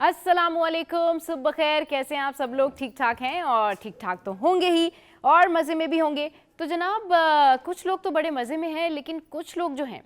अस्सलामुअलैकुम, सुबह खैर। कैसे हैं आप सब लोग? ठीक ठाक हैं और ठीक ठाक तो होंगे ही और मज़े में भी होंगे। तो जनाब कुछ लोग तो बड़े मज़े में हैं, लेकिन कुछ लोग जो हैं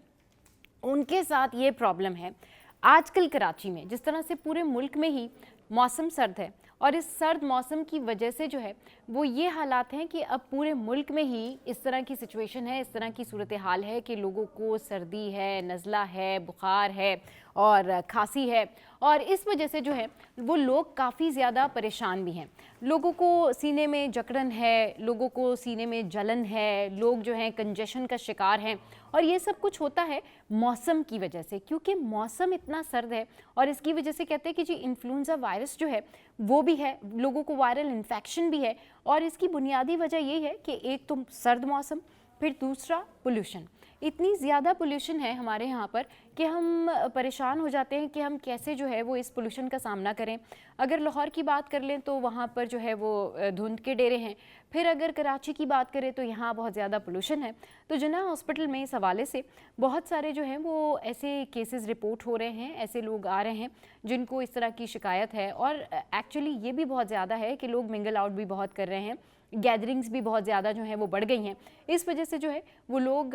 उनके साथ ये प्रॉब्लम है। आजकल कराची में जिस तरह से पूरे मुल्क में ही मौसम सर्द है और इस सर्द मौसम की वजह से जो है वो ये हालात हैं कि अब पूरे मुल्क में ही इस तरह की सिचुएशन है, इस तरह की सूरत हाल है कि लोगों को सर्दी है, नज़ला है, बुखार है और खांसी है। और इस वजह से जो है वो लोग काफ़ी ज़्यादा परेशान भी हैं। लोगों को सीने में जकड़न है, लोगों को सीने में जलन है, लोग जो हैं कंजेशन का शिकार हैं। और ये सब कुछ होता है मौसम की वजह से, क्योंकि मौसम इतना सर्द है और इसकी वजह से कहते हैं कि जी इन्फ्लुएंजा वायरस जो है वो भी है, लोगों को वायरल इन्फेक्शन भी है। और इसकी बुनियादी वजह ये है कि एक तो सर्द मौसम, फिर दूसरा पोल्यूशन। इतनी ज़्यादा पोल्यूशन है हमारे यहाँ पर कि हम परेशान हो जाते हैं कि हम कैसे जो है वो इस पोल्यूशन का सामना करें। अगर लाहौर की बात कर लें तो वहाँ पर जो है वो धुंध के डेरे हैं। फिर अगर कराची की बात करें तो यहाँ बहुत ज़्यादा पोल्यूशन है। तो जिन्ना हॉस्पिटल में इस हवाले से बहुत सारे जो हैं वो ऐसे केसेस रिपोर्ट हो रहे हैं, ऐसे लोग आ रहे हैं जिनको इस तरह की शिकायत है। और एक्चुअली ये भी बहुत ज़्यादा है कि लोग मिंगल आउट भी बहुत कर रहे हैं, गैदरिंग्स भी बहुत ज़्यादा जो है वो बढ़ गई हैं। इस वजह से जो है वो लोग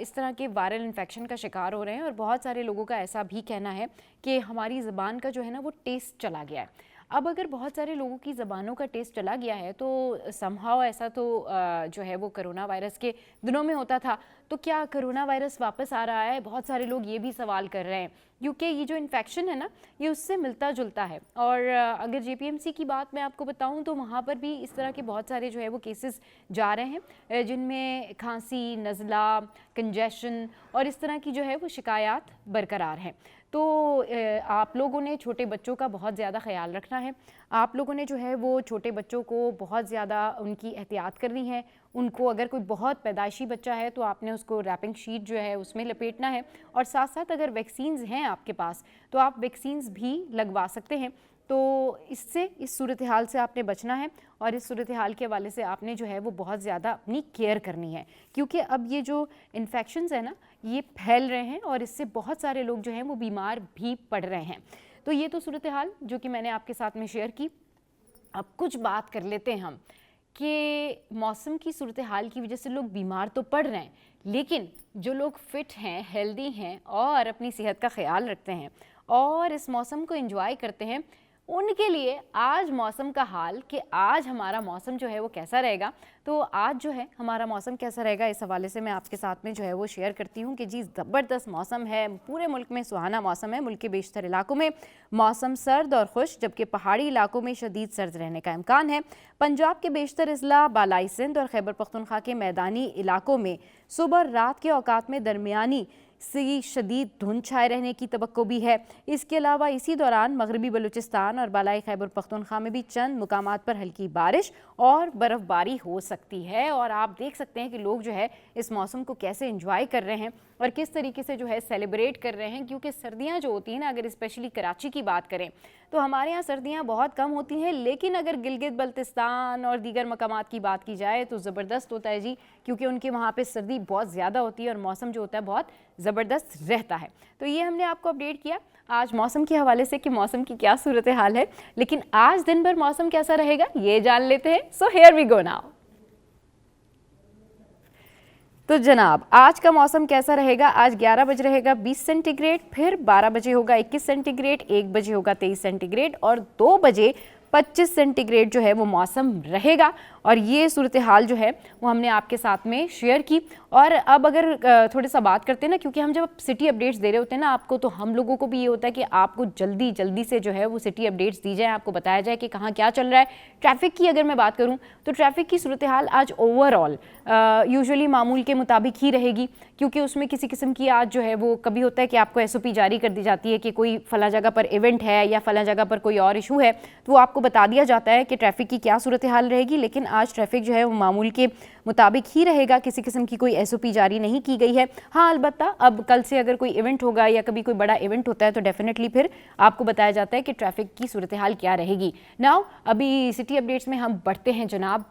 इस तरह के वायरल इन्फेक्शन का शिकार हो रहे हैं। और बहुत सारे लोगों का ऐसा भी कहना है कि हमारी ज़बान का जो है ना वो टेस्ट चला गया है। अब अगर बहुत सारे लोगों की ज़बानों का टेस्ट चला गया है तो समहाउ ऐसा तो जो है वो कोरोना वायरस के दिनों में होता था, तो क्या कोरोना वायरस वापस आ रहा है? बहुत सारे लोग ये भी सवाल कर रहे हैं, क्योंकि ये जो इन्फेक्शन है ना ये उससे मिलता जुलता है। और अगर जेपीएमसी की बात मैं आपको बताऊं तो वहाँ पर भी इस तरह के बहुत सारे जो है वो केसेस जा रहे हैं जिनमें खांसी, नज़ला, कंजेशन और इस तरह की जो है वो शिकायत बरकरार हैं। तो आप लोगों ने छोटे बच्चों का बहुत ज़्यादा ख्याल रखना है। आप लोगों ने जो है वो छोटे बच्चों को बहुत ज़्यादा उनकी एहतियात करनी है। उनको अगर कोई बहुत पैदाइशी बच्चा है तो आपने उसको रैपिंग शीट जो है उसमें लपेटना है। और साथ साथ अगर वैक्सीन्स हैं आपके पास तो आप वैक्सीन्स भी लगवा सकते हैं। तो इससे इस सूरत हाल से आपने बचना है और इस सूरत हाल के हवाले से आपने जो है वो बहुत ज़्यादा अपनी केयर करनी है, क्योंकि अब ये जो इन्फेक्शंस है ना ये फैल रहे हैं और इससे बहुत सारे लोग जो हैं वो बीमार भी पड़ रहे हैं। तो ये तो सूरत हाल जो कि मैंने आपके साथ में शेयर की। अब कुछ बात कर लेते हैं हम कि मौसम की सूरत हाल की वजह से लोग बीमार तो पड़ रहे हैं, लेकिन जो लोग फ़िट हैं, हेल्दी हैं और अपनी सेहत का ख्याल रखते हैं और इस मौसम को एंजॉय करते हैं, उनके लिए आज मौसम का हाल कि आज हमारा मौसम जो है वो कैसा रहेगा। तो आज जो है हमारा मौसम कैसा रहेगा इस हवाले से मैं आपके साथ में जो है वो शेयर करती हूँ कि जी ज़बरदस्त मौसम है, पूरे मुल्क में सुहाना मौसम है। मुल्क के बेशतर इलाकों में मौसम सर्द और खुश, जबकि पहाड़ी इलाकों में शदीद सर्द रहने का इम्कान है। पंजाब के बेशतर अजला, बालाई सिंध और खैबर पख्तूनख्वा के मैदानी इलाकों में सुबह रात के औकात में दरमियानी से शदीद धुंध छाए रहने की तवक्को भी है। इसके अलावा इसी दौरान मगरबी बलूचिस्तान और बालाई खैबर पख्तूनख्वा में भी चंद मुकामात पर हल्की बारिश और बर्फ़बारी हो सकती है। और आप देख सकते हैं कि लोग जो है इस मौसम को कैसे एंजॉय कर रहे हैं और किस तरीके से जो है सेलिब्रेट कर रहे हैं, क्योंकि सर्दियाँ जो होती हैं ना, अगर स्पेशली कराची की बात करें तो हमारे यहाँ सर्दियाँ बहुत कम होती हैं, लेकिन अगर गिलगित बल्तिस्तान और दीगर मकामात की बात की जाए तो ज़बरदस्त होता है जी, क्योंकि उनके वहाँ पे सर्दी बहुत ज़्यादा होती है और मौसम जो होता है बहुत ज़बरदस्त रहता है। तो ये हमने आपको अपडेट किया आज मौसम के हवाले से कि मौसम की क्या सूरत हाल है। लेकिन आज दिन भर मौसम कैसा रहेगा ये जान लेते हैं। So here we go now. तो जनाब आज का मौसम कैसा रहेगा? आज 11 बजे रहेगा 20 सेंटीग्रेड, फिर 12 बजे होगा 21 सेंटीग्रेड, 1 बजे होगा 23 सेंटीग्रेड और 2 बजे 25 सेंटीग्रेड जो है वो मौसम रहेगा। और ये सूरत हाल जो है वो हमने आपके साथ में शेयर की। और अब अगर थोड़ी सा बात करते हैं ना, क्योंकि हम जब सिटी अपडेट्स दे रहे होते हैं ना आपको, तो हम लोगों को भी ये होता है कि आपको जल्दी जल्दी से जो है वो सिटी अपडेट्स दी जाए, आपको बताया जाए कि कहाँ क्या चल रहा है। ट्रैफिक की अगर मैं बात करूँ तो ट्रैफिक की सूरत हाल आज ओवरऑल यूजुअली मामूल के मुताबिक ही रहेगी, क्योंकि उसमें किसी किस्म की आज जो है वो कभी होता है कि आपको SOP जारी कर दी जाती है कि कोई फला जगह पर इवेंट है या फला जगह पर कोई और इशू है, तो वो आपको बता दिया जाता है कि ट्रैफिक की क्या सूरत हाल रहेगी। लेकिन आज ट्रैफिक जो है वो मामूल के मुताबिक ही रहेगा, किसी किस्म की कोई SOP जारी नहीं की गई है। हाँ अलबत्ता अब कल से अगर कोई इवेंट होगा या कभी कोई बड़ा इवेंट होता है तो डेफिनेटली फिर आपको बताया जाता है कि ट्रैफिक की सूरत हाल क्या रहेगी। नाउ अभी सिटी अपडेट्स में हम बढ़ते हैं जनाब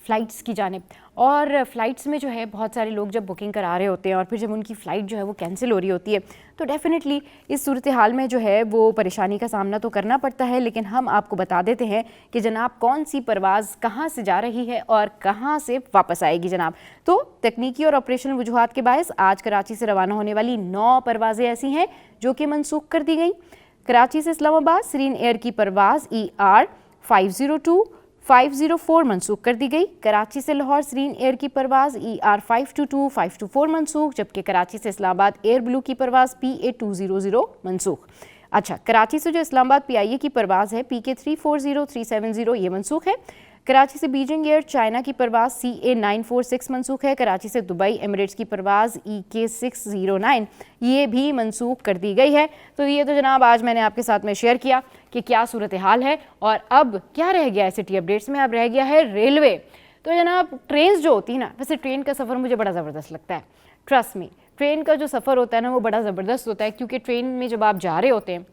फ़्लाइट्स की जानिब। और फ़्लाइट्स में जो है बहुत सारे लोग जब बुकिंग करा रहे होते हैं और फिर जब उनकी फ़्लाइट जो है वो कैंसिल हो रही होती है, तो डेफ़िनेटली इस सूरत हाल में जो है वो परेशानी का सामना तो करना पड़ता है। लेकिन हम आपको बता देते हैं कि जनाब कौन सी परवाज़ कहाँ से जा रही है और कहाँ से वापस आएगी जनाब। तो तकनीकी और ऑपरेशनल वजूहात के बायस आज कराची से रवाना होने वाली 9 परवाज़ें ऐसी हैं जो कि मनसूख कर दी गई। कराची से इस्लामाबाद सीरीन एयर की परवाज़ ER 502 504 मनसूख कर दी गई। कराची से लाहौर सीरीन एयर की परवाज़ ER 522 524 मनसूख, जबकि कराची से इस्लामाबाद एयर ब्लू की परवाज़ PA 200 मनसूख। अच्छा, कराची से जो इस्लामाबाद PIA की परवाज़ है PK 340 370 ये मनसूख है। कराची से बीजिंग एयर चाइना की परवाज़ CA 946 मनसूख है। कराची से दुबई एमिरेट्स की परवाज़ EK 609 ये भी मनसूख कर दी गई है। तो ये तो जनाब आज मैंने आपके साथ में शेयर किया कि क्या सूरत हाल है। और अब क्या रह गया है सिटी अपडेट्स में, अब रह गया है रेलवे। तो जनाब ट्रेन जो होती है ना, वैसे ट्रेन का सफ़र मुझे बड़ा ज़बरदस्त लगता है, ट्रस्ट मी। ट्रेन का जो सफ़र होता है ना वो बड़ा ज़बरदस्त होता है, क्योंकि ट्रेन में जब आप जा रहे होते हैं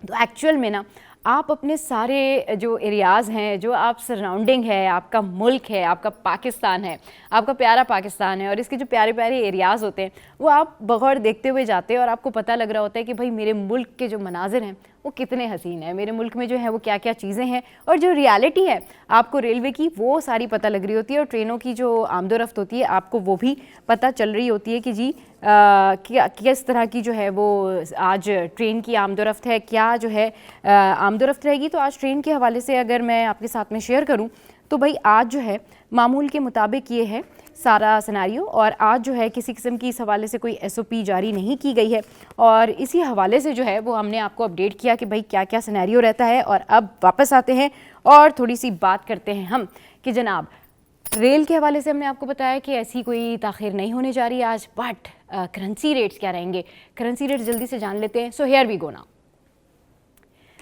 तो एक्चुअल में ना आप अपने सारे जो एरियाज़ हैं, जो आप सराउंडिंग है, आपका मुल्क है, आपका पाकिस्तान है, आपका प्यारा पाकिस्तान है, और इसके जो प्यारे प्यारे एरियाज़ होते हैं वो आप बगौर देखते हुए जाते हैं और आपको पता लग रहा होता है कि भाई मेरे मुल्क के जो मनाजिर हैं वो कितने हसीन है, मेरे मुल्क में जो है वो क्या क्या चीज़ें हैं, और जो रियलिटी है आपको रेलवे की वो सारी पता लग रही होती है। और ट्रेनों की जो आमदोरफ्त होती है आपको वो भी पता चल रही होती है कि जी किस तरह की जो है वो आज ट्रेन की आमदोरफ्त है, क्या जो है आमदोरफ्त रहेगी। तो आज ट्रेन के हवाले से अगर मैं आपके साथ में शेयर करूं तो भाई आज जो है मामूल के मुताबिक ये है सारा सिनेरियो, और आज जो है किसी किस्म की इस हवाले से कोई SOP जारी नहीं की गई है, और इसी हवाले से जो है वो हमने आपको अपडेट किया कि भाई क्या क्या सिनेरियो रहता है। और अब वापस आते हैं और थोड़ी सी बात करते हैं हम कि जनाब रेल के हवाले से हमने आपको बताया कि ऐसी कोई ताख़ीर नहीं होने जा रही आज, बट करेंसी रेट्स क्या रहेंगे, करेंसी रेट्स जल्दी से जान लेते हैं। So here we go now.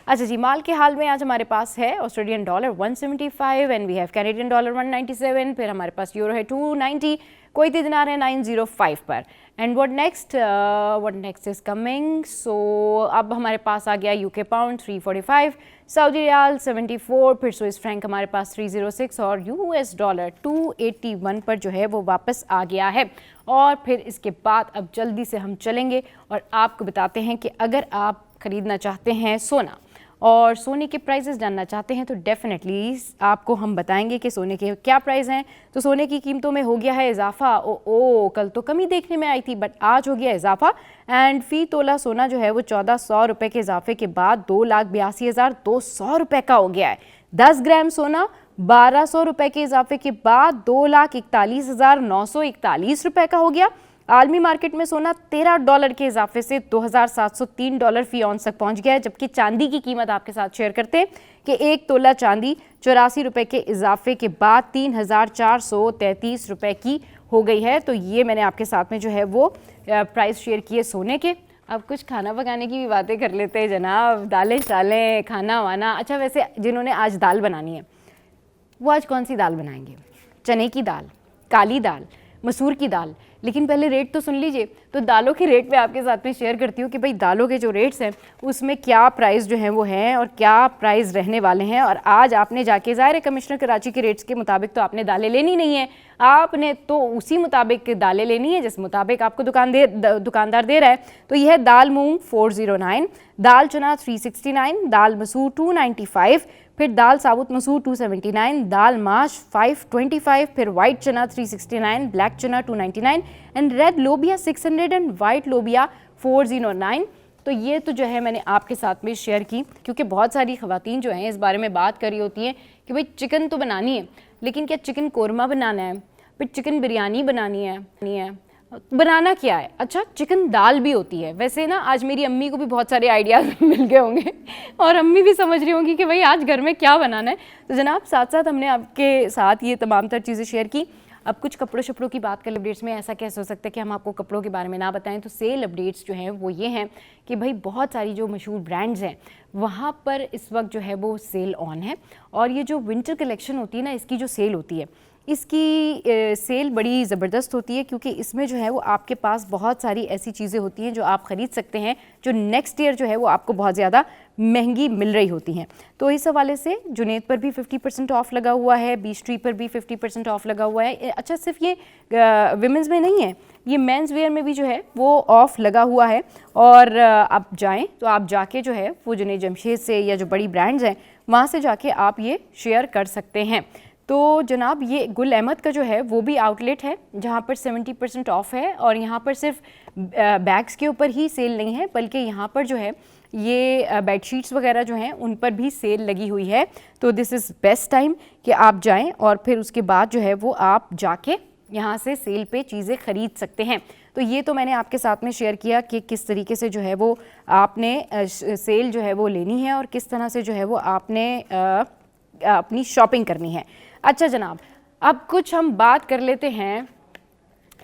अच्छा जी, माल के हाल में आज हमारे पास है Australian dollar 175 and we have Canadian dollar 197, फिर हमारे पास यूरो है 290, कुवैती दिनार है 905 पर। And what next is coming. So अब हमारे पास आ गया UK पाउंड 345, सऊदी रियाल 74, फिर स्विस फ्रैंक हमारे पास 306 और US डॉलर 281 पर जो है वो वापस आ गया है। और फिर इसके बाद अब जल्दी से हम चलेंगे और आपको बताते हैं कि अगर आप ख़रीदना चाहते हैं सोना और सोने के प्राइसेस जानना चाहते हैं तो डेफिनेटली आपको हम बताएंगे कि सोने के क्या प्राइस हैं। तो सोने की कीमतों में हो गया है इजाफा। कल तो कमी देखने में आई थी बट आज हो गया इजाफा, एंड फ़ी तोला सोना जो है वो 1400 रुपये के इजाफे के बाद 2,82,200 रुपये का हो गया है। 10 ग्राम सोना 1200 रुपये के इजाफे के बाद 2,41,941 रुपये का हो गया। आलमी मार्केट में सोना $13 के इजाफे से $2,703 फी ऑन्स तक पहुंच गया है, जबकि चांदी की कीमत आपके साथ शेयर करते हैं कि 1 तोला चांदी 84 रुपये के इजाफे के बाद 3,433 रुपये की हो गई है। तो ये मैंने आपके साथ में जो है वो प्राइस शेयर किए सोने के। अब कुछ खाना पकाने की भी बातें कर लेते हैं जनाब, दालें शालें खाना वाना। अच्छा, वैसे जिन्होंने आज दाल बनानी है वो आज कौन सी दाल बनाएंगे? चने की दाल, काली दाल, मसूर की दाल। लेकिन पहले रेट तो सुन लीजिए। तो दालों के रेट मैं आपके साथ में शेयर करती हूँ कि भाई दालों के जो रेट्स हैं उसमें क्या प्राइस जो हैं वो हैं और क्या प्राइस रहने वाले हैं। और आज आपने जाके ज़ाहिर कमिश्नर कराची के रेट्स के मुताबिक तो आपने दालें लेनी नहीं है, आपने तो उसी मुताबिक दालें लेनी है जिस मुताबिक आपको दुकानदार दे रहा है। तो यह है दाल मूंग 409, दाल चना 369, दाल मसूर 295, फिर दाल साबुत मसूर 279, दाल माश 525, फिर वाइट चना 369, ब्लैक चना 299 एंड रेड लोबिया 600 एंड वाइट लोबिया 409। तो ये तो जो है मैंने आपके साथ में शेयर की, क्योंकि बहुत सारी ख़वातीन जो हैं इस बारे में बात कर रही होती हैं कि भाई चिकन तो बनानी है लेकिन क्या चिकन कोरमा बनाना है, फिर चिकन बिरयानी बनानी है, नहीं है बनाना क्या है। अच्छा, चिकन दाल भी होती है। वैसे ना आज मेरी अम्मी को भी बहुत सारे आइडियाज़ मिल गए होंगे और अम्मी भी समझ रही होंगी कि भाई आज घर में क्या बनाना है। तो जनाब साथ साथ हमने आपके साथ ये तमाम तर चीज़ें शेयर की। अब कुछ कपड़ों शपड़ों की बात कर अपडेट्स में, ऐसा कैसे हो सकता है कि हम आपको कपड़ों के बारे में ना बताएं। तो सेल अपडेट्स जो हैं वो ये हैं कि भाई बहुत सारी जो मशहूर ब्रांड्स हैं वहाँ पर इस वक्त जो है वो सेल ऑन है। और ये जो विंटर कलेक्शन होती है ना, इसकी जो सेल होती है इसकी सेल बड़ी ज़बरदस्त होती है क्योंकि इसमें जो है वो आपके पास बहुत सारी ऐसी चीज़ें होती हैं जो आप ख़रीद सकते हैं जो नेक्स्ट ईयर जो है वो आपको बहुत ज़्यादा महंगी मिल रही होती हैं। तो इस हवाले से जुनैद पर भी 50% ऑफ लगा हुआ है, बीच ट्री पर भी 50% ऑफ लगा हुआ है। अच्छा, सिर्फ ये विमेंस में नहीं है, ये मेंस वेयर में भी जो है वो ऑफ़ लगा हुआ है। और आप जाएं तो आप जाके जो है वो जुनैद जमशेद से या जो बड़ी ब्रांड्स हैं वहाँ से जाके आप ये शेयर कर सकते हैं। तो जनाब ये गुल अहमद का जो है वो भी आउटलेट है जहाँ पर 70% ऑफ है। और यहाँ पर सिर्फ बैग्स के ऊपर ही सेल नहीं है बल्कि यहाँ पर जो है ये बेडशीट्स वगैरह जो हैं उन पर भी सेल लगी हुई है। तो दिस इज़ बेस्ट टाइम कि आप जाएं और फिर उसके बाद जो है वो आप जाके यहाँ से सेल पे चीज़ें ख़रीद सकते हैं। तो ये तो मैंने आपके साथ में शेयर किया कि किस तरीके से जो है वो आपने सेल जो है वो लेनी है और किस तरह से जो है वो आपने अपनी शॉपिंग करनी है। अच्छा जनाब, अब कुछ हम बात कर लेते हैं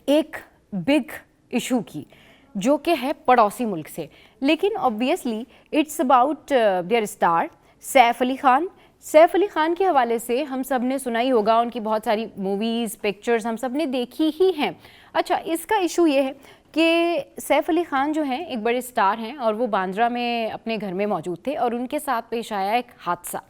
एक बिग इशू की जो कि है पड़ोसी मुल्क से, लेकिन obviously it's about their star Saif Ali Khan. Saif Ali Khan के हवाले से हम सब ने सुना ही होगा, उनकी बहुत सारी मूवीज़ पिक्चर्स हम सब ने देखी ही हैं। अच्छा, इसका इशू ये है कि सैफ अली ख़ान जो हैं एक बड़े स्टार हैं और वो बांद्रा में अपने घर में मौजूद थे और उनके साथ पेश आया एक हादसा।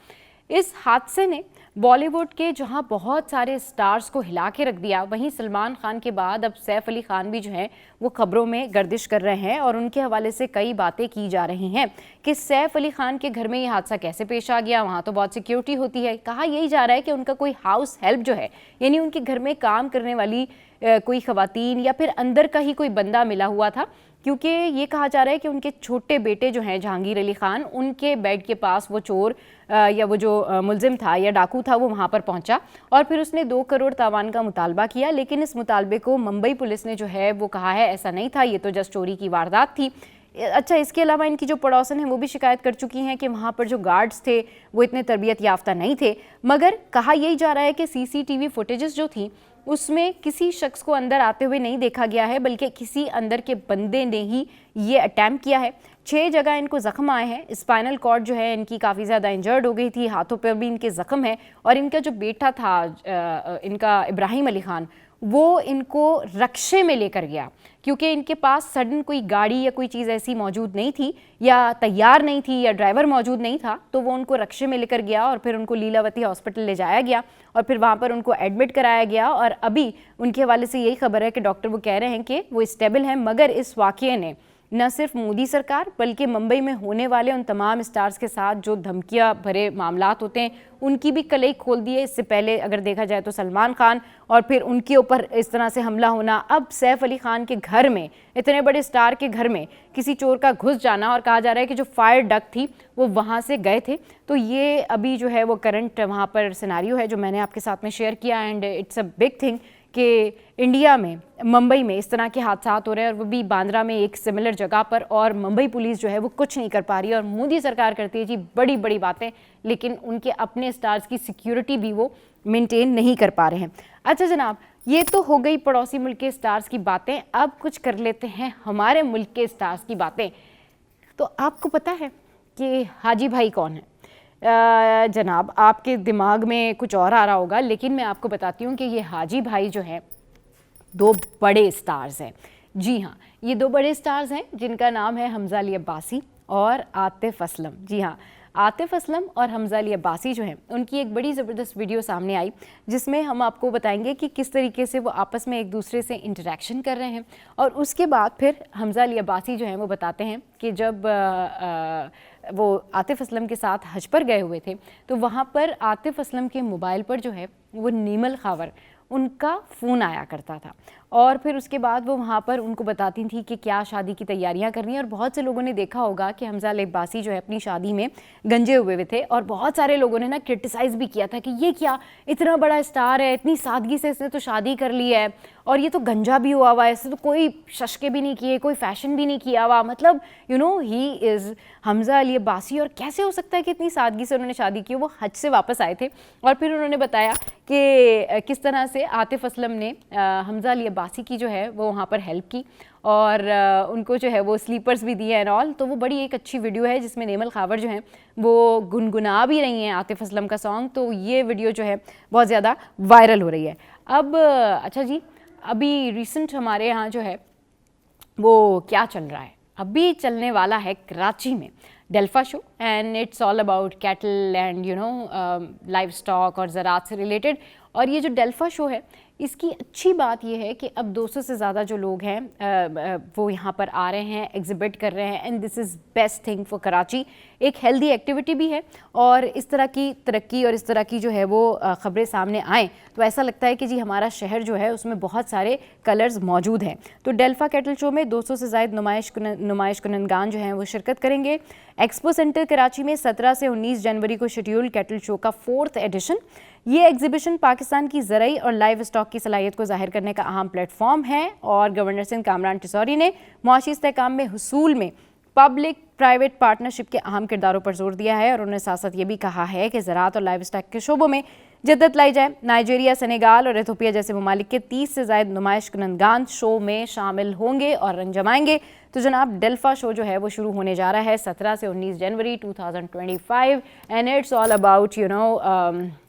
इस हादसे ने बॉलीवुड के जहां बहुत सारे स्टार्स को हिला के रख दिया, वहीं सलमान खान के बाद अब सैफ अली ख़ान भी जो हैं वो खबरों में गर्दिश कर रहे हैं और उनके हवाले से कई बातें की जा रही हैं कि सैफ अली ख़ान के घर में ये हादसा कैसे पेश आ गया। वहाँ तो बहुत सिक्योरिटी होती है। कहा यही जा रहा है कि उनका कोई हाउस हेल्प जो है, यानी उनके घर में काम करने वाली कोई ख़वातीन या फिर अंदर का ही कोई बंदा मिला हुआ था, क्योंकि ये कहा जा रहा है कि उनके छोटे बेटे जो हैं जहांगीर अली ख़ान, उनके बेड के पास वो चोर या वो जो मुलजिम था या डाकू था वो वहाँ पर पहुँचा और फिर उसने 2 करोड़ तावान का मुतालबा किया। लेकिन इस मुतालबे को मुंबई पुलिस ने जो है वो कहा है ऐसा नहीं था, ये तो जस्ट चोरी की वारदात थी। अच्छा, इसके अलावा इनकी जो पड़ोसन है वो भी शिकायत कर चुकी हैं कि वहाँ पर जो गार्ड्स थे वो इतने तरबियत याफ्ता नहीं थे। मगर कहा यही जा रहा है कि CCTV फुटेजेस जो थी उसमें किसी शख्स को अंदर आते हुए नहीं देखा गया है, बल्कि किसी अंदर के बंदे ने ही ये अटैम्प्ट किया है। 6 जगह इनको ज़ख्म आए हैं। स्पाइनल कॉर्ड जो है इनकी काफ़ी ज़्यादा इंजर्ड हो गई थी, हाथों पर भी इनके ज़ख्म है। और इनका जो बेटा था इनका इब्राहिम अली ख़ान, वो इनको रक्शे में लेकर गया क्योंकि इनके पास सडन कोई गाड़ी या कोई चीज़ ऐसी मौजूद नहीं थी या तैयार नहीं थी या ड्राइवर मौजूद नहीं था, तो वो उनको रक्शे में लेकर गया और फिर उनको लीलावती हॉस्पिटल ले जाया गया और फिर वहाँ पर उनको एडमिट कराया गया। और अभी उनके हवाले से यही खबर है कि डॉक्टर वो कह रहे हैं कि वो स्टेबल हैं। मगर इस वाक़ये ने न सिर्फ मोदी सरकार बल्कि मुंबई में होने वाले उन तमाम स्टार्स के साथ जो धमकियां भरे मामलात होते हैं उनकी भी कलई खोल दी है। इससे पहले अगर देखा जाए तो सलमान खान और फिर उनके ऊपर इस तरह से हमला होना, अब सैफ अली ख़ान के घर में, इतने बड़े स्टार के घर में किसी चोर का घुस जाना, और कहा जा रहा है कि जो फायर डक थी वो वहाँ से गए थे। तो ये अभी जो है वो करंट वहाँ पर सिनारियो है जो मैंने आपके साथ में शेयर किया। And it's a big thing कि इंडिया में मुंबई में इस तरह के हादसा हो रहे हैं और वो भी बांद्रा में एक सिमिलर जगह पर, और मुंबई पुलिस जो है वो कुछ नहीं कर पा रही है। और मोदी सरकार करती है जी बड़ी बड़ी बातें, लेकिन उनके अपने स्टार्स की सिक्योरिटी भी वो मेंटेन नहीं कर पा रहे हैं। अच्छा जनाब, ये तो हो गई पड़ोसी मुल्क के स्टार्स की बातें। अब कुछ कर लेते हैं हमारे मुल्क के स्टार्स की बातें। तो आपको पता है कि हाजी भाई कौन है? जनाब, आपके दिमाग में कुछ और आ रहा होगा, लेकिन मैं आपको बताती हूँ कि ये हाजी भाई जो हैं 2 बड़े स्टार्स हैं। जी हाँ, ये 2 बड़े स्टार्स हैं जिनका नाम है हमजा अली अब्बासी और आतिफ असलम। जी हाँ, आतिफ असलम और हमजा अली अब्बासी जो हैं उनकी एक बड़ी ज़बरदस्त वीडियो सामने आई जिसमें हम आपको बताएंगे कि किस तरीके से वो आपस में एक दूसरे से इंटरेक्शन कर रहे हैं। और उसके बाद फिर हमजा अली अब्बासी जो हैं वो बताते हैं कि जब वो आतिफ असलम के साथ हज पर गए हुए थे तो वहाँ पर आतिफ असलम के मोबाइल पर जो है वो नीमल खावर उनका फ़ोन आया करता था। और फिर उसके बाद वो वहाँ पर उनको बताती थी कि क्या शादी की तैयारियाँ करनी है। और बहुत से लोगों ने देखा होगा कि हमजा अली अब्बासी जो है अपनी शादी में गंजे हुए थे और बहुत सारे लोगों ने ना क्रिटिसाइज़ भी किया था कि ये क्या, इतना बड़ा स्टार है, इतनी सादगी से इसने तो शादी कर ली है और ये तो गंजा भी हुआ हुआ है, ऐसे तो कोई शशके भी नहीं किए, कोई फैशन भी नहीं किया हुआ, मतलब you know he is Hamza Ali Abbasi. और कैसे हो सकता है कि इतनी सादगी से उन्होंने शादी की। वो हज से वापस आए थे और फिर उन्होंने बताया कि किस तरह से आतिफ असलम ने हमज़ा अली अब्बासी की जो है वो वहाँ पर हेल्प की और उनको जो है वो स्लीपर्स भी दिए एंड ऑल। तो वो बड़ी एक अच्छी वीडियो है जिसमें नेमल खावर जो हैं वो गुनगुना भी रही हैं आतिफ असलम का सॉन्ग। तो ये वीडियो जो है बहुत ज़्यादा वायरल हो रही है। अब अच्छा जी, अभी रिसेंट हमारे यहाँ जो है वो क्या चल रहा है, अभी चलने वाला है कराची में डेल्फा show and it's all about cattle and you know livestock और ज़रात से रिलेटेड। और ये जो डेल्फा शो है इसकी अच्छी बात यह है कि अब 200 से ज़्यादा जो लोग हैं वो यहाँ पर आ रहे हैं, एग्जिबिट कर रहे हैं and this is best thing for Karachi. एक हेल्दी एक्टिविटी भी है और इस तरह की तरक्की और इस तरह की जो है वो ख़बरें सामने आएँ तो ऐसा लगता है कि जी हमारा शहर जो है उसमें बहुत सारे कलर्स मौजूद हैं। तो डेल्फा कैटल शो में 200 से ज़ायद नुमाइश कुनंदगान जो हैं वो शिरकत करेंगे। एक्सपो सेंटर कराची में 17 से 19 जनवरी को शेड्यूल कैटल शो का 4th एडिशन। ये एग्जीबिशन पाकिस्तान की ज़रई और लाइव स्टॉक की सलाहियत को ज़ाहिर करने का अहम प्लेटफॉर्म है और गवर्नर सिंध कामरान टिसौरी ने मुआशी इस्तेहकाम में हुसूल में पब्लिक प्राइवेट पार्टनरशिप के अहम किरदारों पर जोर दिया है और उन्होंने साथ साथ ये भी कहा है कि ज़राअत और लाइव स्टॉक के शोबों में जद्दत लाई जाए। नाइजीरिया, सेनेगाल और इथियोपिया जैसे ममालिक के 30 से ज़ायद नुमाइश कुनंदगान शो में शामिल होंगे और रंग जमाएंगे। तो जनाब डेल्फा शो जो है वो शुरू होने जा रहा है 17 से 19 जनवरी 2025 and it's all about you know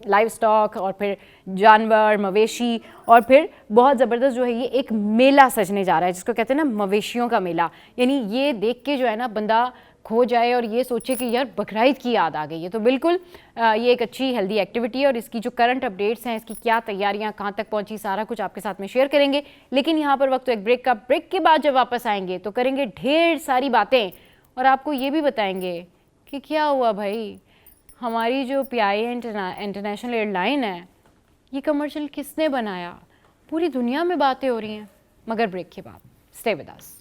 livestock और फिर जानवर, मवेशी और फिर बहुत ज़बरदस्त जो है ये एक मेला सजने जा रहा है जिसको कहते हैं ना मवेशियों का मेला। यानी ये देख के जो है ना बंदा खो जाए और ये सोचे कि यार बकरीद की याद आ गई है। तो बिल्कुल ये एक अच्छी हेल्दी एक्टिविटी है और इसकी जो करंट अपडेट्स हैं, इसकी क्या तैयारियां कहाँ तक पहुंची, सारा कुछ आपके साथ में शेयर करेंगे। लेकिन यहाँ पर वक्त तो एक ब्रेक का, ब्रेक के बाद जब वापस आएंगे तो करेंगे ढेर सारी बातें और आपको ये भी बताएंगे कि क्या हुआ भाई, हमारी जो PIA इंटरनेशनल एयरलाइन है ये कमर्शियल किसने बनाया, पूरी दुनिया में बातें हो रही हैं। मगर ब्रेक के बाद stay with us.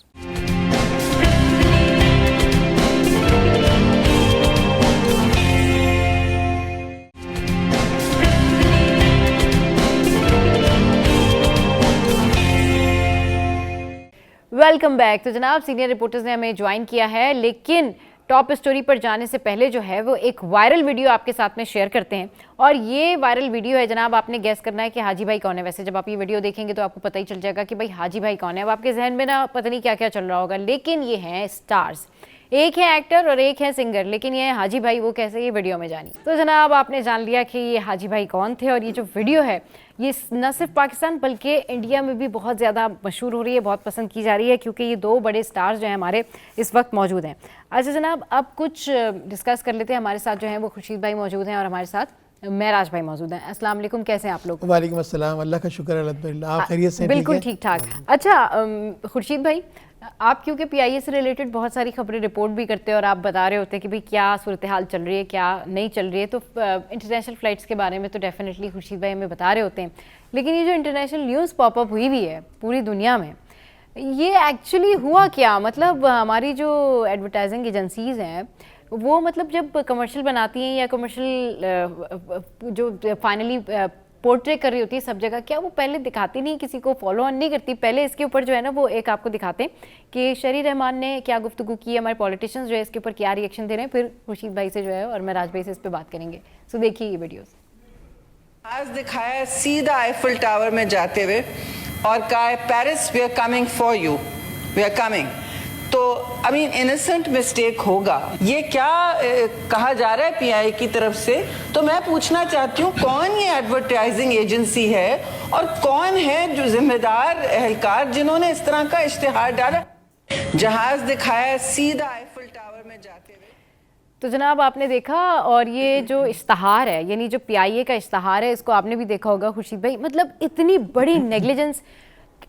Welcome back. तो जनाब सीनियर रिपोर्टर्स ने हमें ज्वाइन किया है, लेकिन टॉप स्टोरी पर जाने से पहले जो है वो एक वायरल वीडियो आपके साथ में शेयर करते हैं। और ये वायरल वीडियो है जनाब, आपने गैस करना है कि हाजी भाई कौन है। वैसे जब आप ये वीडियो देखेंगे तो आपको पता ही चल जाएगा कि भाई हाजी भाई कौन है। अब आपके जहन में ना पता नहीं क्या क्या चल रहा होगा, लेकिन ये हैं स्टार्स, एक है एक्टर और एक है सिंगर, लेकिन ये है हाजी भाई। वो कैसे, ये वीडियो में जानिए। तो जनाब आपने जान लिया कि ये हाजी भाई कौन थे और ये जो वीडियो है ये न सिर्फ पाकिस्तान बल्कि इंडिया में भी बहुत ज़्यादा मशहूर हो रही है, बहुत पसंद की जा रही है क्योंकि ये दो बड़े स्टार्स जो हैं हमारे इस वक्त मौजूद हैं। अच्छा जनाब अब कुछ डिस्कस कर लेते हैं। हमारे साथ जो हैं वो खुर्शीद भाई मौजूद हैं और हमारे साथ महराज भाई मौजूद हैं। अस्सलाम वालेकुम, कैसे हैं आप लोग? वालेकुम अस्सलाम, अल्लाह का शुक्र है, अल्हम्दुलिल्लाह, आप खैरियत से? बिल्कुल ठीक ठाक। अच्छा खुर्शीद भाई, आप क्योंकि PIA से रिलेटेड बहुत सारी खबरें रिपोर्ट भी करते हैं और आप बता रहे होते हैं कि भाई क्या सूरत हाल चल रही है, क्या नहीं चल रही है, तो इंटरनेशनल फ़्लाइट्स के बारे में तो डेफिनेटली खुर्शीद भाई हमें बता रहे होते हैं। लेकिन ये जो इंटरनेशनल न्यूज़ पॉपअप हुई हुई है पूरी दुनिया में, ये एक्चुअली हुआ क्या? मतलब हमारी जो एडवर्टाइजिंग एजेंसीज़ हैं वो मतलब जब कमर्शियल बनाती हैं या कमर्शियल जो फाइनली पोर्ट्रे कर रही होती है सब जगह, क्या वो पहले दिखाती नहीं, किसी को फॉलो ऑन नहीं करती? पहले इसके ऊपर जो है ना वो एक आपको दिखाते हैं कि शरी रहमान ने क्या गुफ्तगू की है, हमारे पॉलिटिशियंस जो है इसके ऊपर क्या रिएक्शन दे रहे हैं, फिर खुर्शीद भाई से जो है और महराज भाई से इस पर बात करेंगे। सो देखिए ये वीडियोस। आज दिखाया सीधा आईफिल टावर में जाते हुए और कहा है Paris we are coming for you, we are coming. तो आई मीन इनोसेंट मिस्टेक होगा, ये क्या कहा जा रहा है PIA की तरफ से? तो मैं पूछना चाहती हूँ कौन ये एडवर्टाइजिंग एजेंसी है और कौन है जो जिम्मेदार एहलकार जिन्होंने इस तरह का इश्तिहार डाला? जहाज दिखाया सीधा आईफिल टावर में जाते हुए। तो जनाब आपने देखा, और ये जो इश्तहार है यानी जो PIA का इश्तहार है इसको आपने भी देखा होगा खुर्शीद भाई, मतलब इतनी बड़ी नेग्लिजेंस।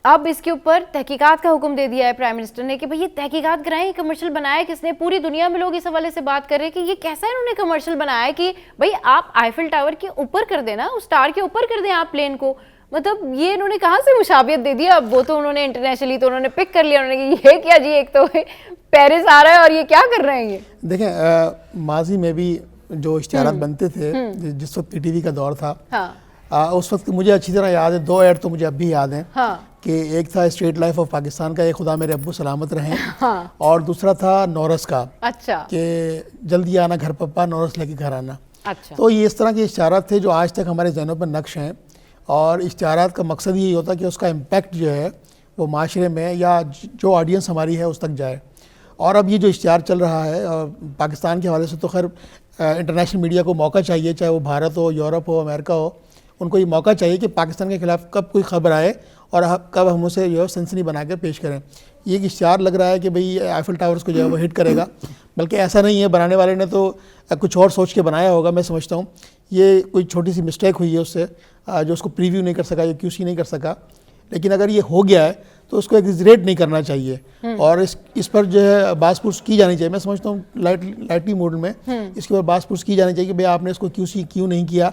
अब इसके ऊपर तहकीकात का हुक्म दे दिया है प्राइम मिनिस्टर ने कि भाई ये तहकीकात कराएं, कमर्शियल बनाया किसने। पूरी दुनिया में लोग इस हवाले से बात कर रहे हैं कि ये कैसा इन्होंने कमर्शियल बनाया कि भाई आप आईफिल टावर के ऊपर कर देना, उस टावर के ऊपर कर दें आप प्लेन को। मतलब ये इन्होंने कहाँ से मुशाबियत दे दिया? अब वो तो उन्होंने इंटरनेशनली तो उन्होंने पिक कर लिया, उन्होंने कि ये क्या जी, एक तो पेरिस आ रहा है और ये क्या कर रहे हैं ये। देखें माजी में भी जो इश्तिहारात बनते थे जिस वक्त PTV का दौर था, हाँ। उस वक्त मुझे अच्छी तरह याद है, 2 ऐड तो मुझे अब भी याद हैं, हाँ। कि एक था स्ट्रेट लाइफ ऑफ पाकिस्तान का, एक खुदा मेरे अब्बू सलामत रहें, हाँ। और दूसरा था नौरस का, अच्छा। कि जल्दी आना घर पप्पा, नौरस लेके घर आना। अच्छा। तो ये इस तरह के इश्तिहारात थे जो आज तक हमारे जहनों पर नक्श हैं, और इश्तिहारात का मकसद यही होता है कि उसका इम्पैक्ट जो है वो माशरे में या जो ऑडियंस हमारी है उस तक जाए। और अब ये जो इश्तिहार चल रहा है पाकिस्तान के हवाले से, तो खैर इंटरनेशनल मीडिया को मौका चाहिए, चाहे वो भारत हो, यूरोप हो, अमेरिका हो, उनको ये मौका चाहिए कि पाकिस्तान के ख़िलाफ़ कब कोई ख़बर आए और कब हम उसे जो है सनसनी बना कर पेश करें। ये एक इश्तिहार लग रहा है कि भाई आईफिल टावर्स को जो है वो हिट करेगा, बल्कि ऐसा नहीं है, बनाने वाले ने तो कुछ और सोच के बनाया होगा। मैं समझता हूँ ये कोई छोटी सी मिस्टेक हुई है उससे, जो उसको प्रीव्यू नहीं कर सका या QC नहीं कर सका। लेकिन अगर ये हो गया है तो उसको एग्जरेट नहीं करना चाहिए, और इस पर जो है बासपुर्स की जानी चाहिए। मैं समझता हूँ लाइटली मोड में इसके ऊपर बासपुर्स की जानी चाहिए कि भाई आपने इसको QC क्यों नहीं किया।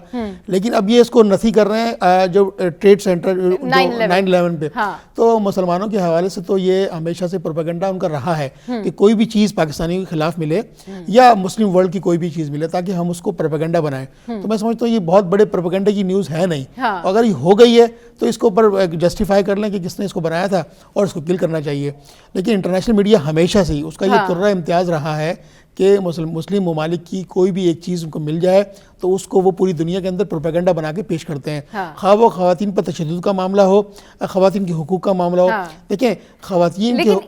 लेकिन अब ये इसको नफी कर रहे हैं जो ट्रेड सेंटर 9/11 पे। हाँ। तो मुसलमानों के हवाले से तो ये हमेशा से प्रोपेगेंडा उनका रहा है कि कोई भी चीज़ पाकिस्तानियों के खिलाफ मिले या मुस्लिम वर्ल्ड की कोई भी चीज़ मिले ताकि हम उसको प्रोपेगेंडा बनाएं। तो मैं समझता हूँ ये बहुत बड़े प्रोपेगेंडा की न्यूज़ है नहीं। हाँ। अगर ये हो गई है तो इसको ऊपर जस्टिफाई कर लें कि किसने इसको बनाया था और इसको किल करना चाहिए। लेकिन इंटरनेशनल मीडिया हमेशा से ही उसका ये कुर्रा इम्तियाज़ रहा है कि मुस्लिम ममालिक की कोई भी एक चीज़ उनको मिल जाए तो उसको वो पूरी दुनिया के अंदर प्रोपेगेंडा बना के पेश करते हैं। हाँ। खा वो ख़वातीन पर तशद्दुद का मामला हो, ख़वातीन के हुकूक का मामला हो। हाँ। देखें ख़वातीन, लेकिन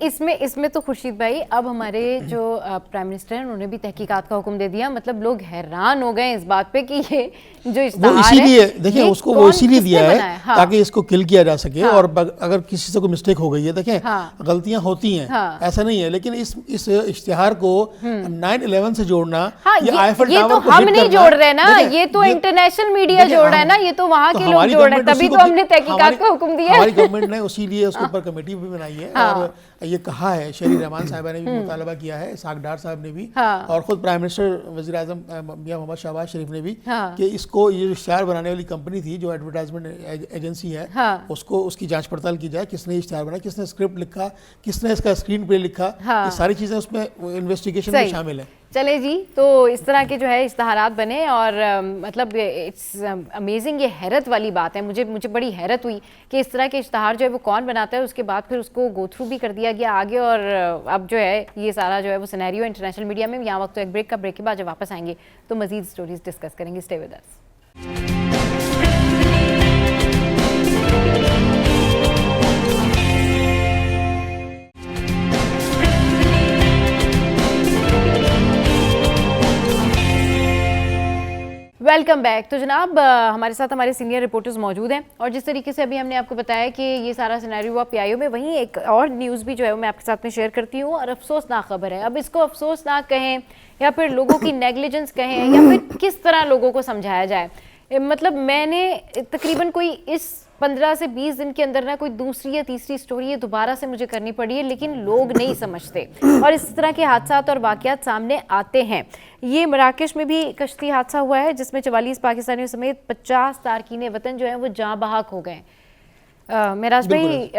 इसमें तो खुर्शीद भाई अब हमारे जो प्राइम मिनिस्टर हैं उन्होंने भी तहकीकात का हुक्म दे दिया। मतलब लोग हैरान हो गए इस बात पे कि ये जो इश्तिहार वो इसीलिए देखें उसको वो इसीलिए दिया है हाँ। ताकि इसको किल किया जा सके। हाँ। और अगर किसी से कोई मिस्टेक हो गई है, देखें हाँ। गलतियां होती हैं, हाँ। ऐसा नहीं है, लेकिन इस इश्तिहार को 9/11 से जोड़ना, हाँ, ये आईफिल ये टावर तो को हम हिट नहीं करना, जोड़ रहे ना, देखें, ये तो इंटरनेशनल मीडिया जोड़ रहा है ना, ये तो वहाँ के लोग जोड़ रहे हैं, तभी तो हमने तहकीकात का हुक्म दिया है। हमारी गवर्नमेंट ने उसी लिए उसके ऊपर कमेटी भी बनाई है और ये कहा है, शरी रहमान साहिबा ने भी मुतालबा किया है, इसाक डार साहब ने भी, और खुद प्राइम मिनिस्टर वज़ीर आज़म मियां मोहम्मद शहबाज शरीफ ने भी, कि इसको ये इश्तिहार बनाने वाली कंपनी थी जो एडवर्टाइजमेंट एजेंसी है, उसको उसकी जांच पड़ताल की जाए, किसने इश्तिहार बनाया, किसने स्क्रिप्ट लिखा, किसने इसका स्क्रीन प्ले लिखा, ये सारी चीज़ें उसमें इन्वेस्टिगेशन में शामिल है। चले जी, तो इस तरह के जो है इश्तिहारात बने और मतलब इट्स अमेजिंग, ये हैरत वाली बात है। मुझे बड़ी हैरत हुई कि इस तरह के इश्तिहार जो है वो कौन बनाता है, उसके बाद फिर उसको गो थ्रू भी कर दिया गया आगे, और अब जो है ये सारा जो है वो सिनेरियो इंटरनेशनल मीडिया में। यहाँ वक्त तो एक ब्रेक का, ब्रेक के बाद जब वापस आएंगे तो मजीद स्टोरीज डिस्कस करेंगे। Stay with us. Welcome back. तो जनाब हमारे साथ हमारे सीनियर रिपोर्टर्स मौजूद हैं, और जिस तरीके से अभी हमने आपको बताया कि ये सारा सिनेरियो हुआ PIO में, वहीं एक और न्यूज़ भी जो है वो मैं आपके साथ में शेयर करती हूँ, और अफसोसनाक खबर है। अब इसको अफसोसनाक कहें या फिर लोगों की नेग्लिजेंस कहें या फिर किस तरह लोगों को समझाया जाए, मतलब मैंने तकरीबन कोई इस 15 से 20 दिन के अंदर ना कोई दूसरी या तीसरी स्टोरी ये दोबारा से मुझे करनी पड़ी है, लेकिन लोग नहीं समझते और इस तरह के हादसात और वाक़यात सामने आते हैं। ये मराकश में भी कश्ती हादसा हुआ है जिसमें 44 पाकिस्तानियों समेत 50 तारकीन वतन जो हैं वो जाँ बहक हो गए। मेराज भाई,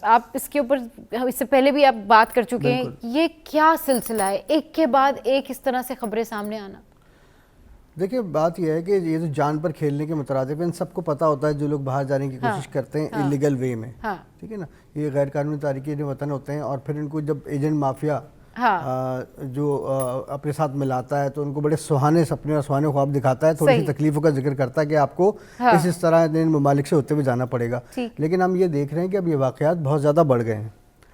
आप इसके ऊपर इससे पहले भी आप बात कर चुके हैं, ये क्या सिलसिला है, एक के बाद एक इस तरह से खबरें सामने आना? देखिए, बात यह है कि ये तो जान पर खेलने के मुतरादिफ इन सबको पता होता है जो लोग बाहर जाने की कोशिश करते हैं इलीगल वे में, ठीक है ना, ये गैर कानूनी तारकीन वतन होते हैं, और फिर इनको जब एजेंट माफिया जो अपने साथ मिलाता है तो उनको बड़े सुहाने सपने और सुहाने ख्वाब दिखाता है, थोड़ी सी तकलीफों का जिक्र करता है कि आपको इस तरह इन ममालिक से होते हुए जाना पड़ेगा। लेकिन हम ये देख रहे हैं कि अब ये वाक़यात बहुत ज़्यादा बढ़ गए हैं।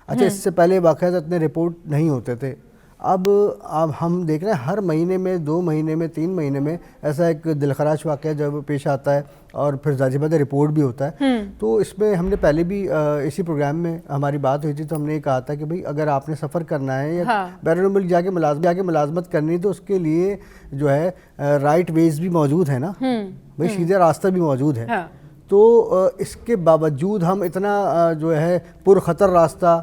अच्छा, इससे पहले वाक़यात इतने रिपोर्ट नहीं होते थे, अब हम देख रहे हैं हर महीने में, 2 महीने में, 3 महीने में ऐसा एक दिलखराश वाक़या जब पेश आता है और फिर ज़ाहिर रिपोर्ट भी होता है। तो इसमें हमने पहले भी इसी प्रोग्राम में हमारी बात हुई थी, तो हमने ये कहा था कि भाई अगर आपने सफ़र करना है या बैरून मुल्क जाके मुलाजमत करनी है तो उसके लिए जो है राइट वेज भी मौजूद है ना भाई, सीधा रास्ता भी मौजूद है। तो इसके बावजूद हम इतना जो है पुरखतर रास्ता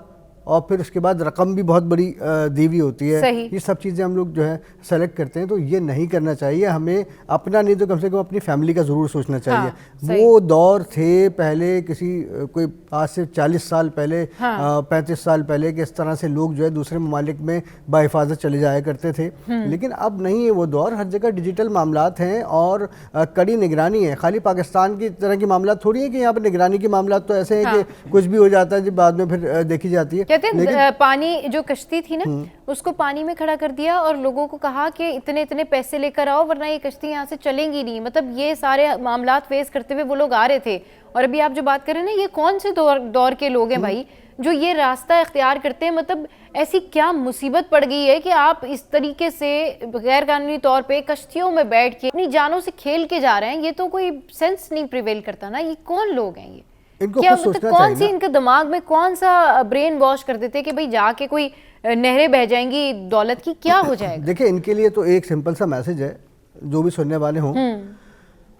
और फिर उसके बाद रकम भी बहुत बड़ी दी हुई होती है। सही। ये सब चीज़ें हम लोग जो है सेलेक्ट करते हैं, तो ये नहीं करना चाहिए हमें। अपना नहीं तो कम से कम अपनी फैमिली का ज़रूर सोचना चाहिए। सही। वो दौर थे पहले, किसी कोई आज से 40 साल पहले, 35 साल पहले, कि इस तरह से लोग जो है दूसरे ममालिक में बाहिफाजत चले जाया करते थे। लेकिन अब नहीं है वो दौर। हर जगह डिजिटल मामलात हैं और कड़ी निगरानी है। खाली पाकिस्तान की तरह की मामला थोड़ी है कि यहाँ पर निगरानी के मामला तो ऐसे हैं कि कुछ भी हो जाता है जो बाद में फिर देखी जाती है। कहते हैं पानी, जो कश्ती थी ना, उसको पानी में खड़ा कर दिया और लोगों को कहा कि इतने इतने पैसे लेकर आओ वरना ये कश्ती यहाँ से चलेंगी नहीं। मतलब ये सारे मामलात फेस करते हुए वो लोग आ रहे थे। और अभी आप जो बात कर रहे हैं ना, ये कौन से दौर के लोग हैं भाई जो ये रास्ता इख्तियार करते हैं? मतलब ऐसी क्या मुसीबत पड़ गई है कि आप इस तरीके से गैर कानूनी तौर पे कश्तियों में बैठ के अपनी जानों से खेल के जा रहे हैं? ये तो कोई सेंस नहीं प्रिवेल करता ना। ये कौन लोग हैं? ये इनको क्या खुद मतलब सोचना कौन चाहिए सी ना। इनके दिमाग में कौन सा ब्रेन वॉश कर देते कि भाई जाके कोई नहरें बह जाएंगी दौलत की, क्या हो जाएगा? देखिए, इनके लिए तो एक सिंपल सा मैसेज है, जो भी सुनने वाले हों,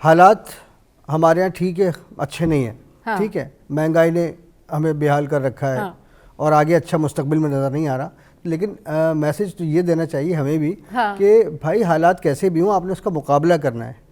हालात हमारे यहाँ ठीक है, अच्छे नहीं है, ठीक है, महंगाई ने हमें बेहाल कर रखा है और आगे अच्छा मुस्तकबिल में नज़र नहीं आ रहा। लेकिन मैसेज तो ये देना चाहिए हमें भी कि भाई हालात कैसे भी हों, आपने उसका मुकाबला करना है।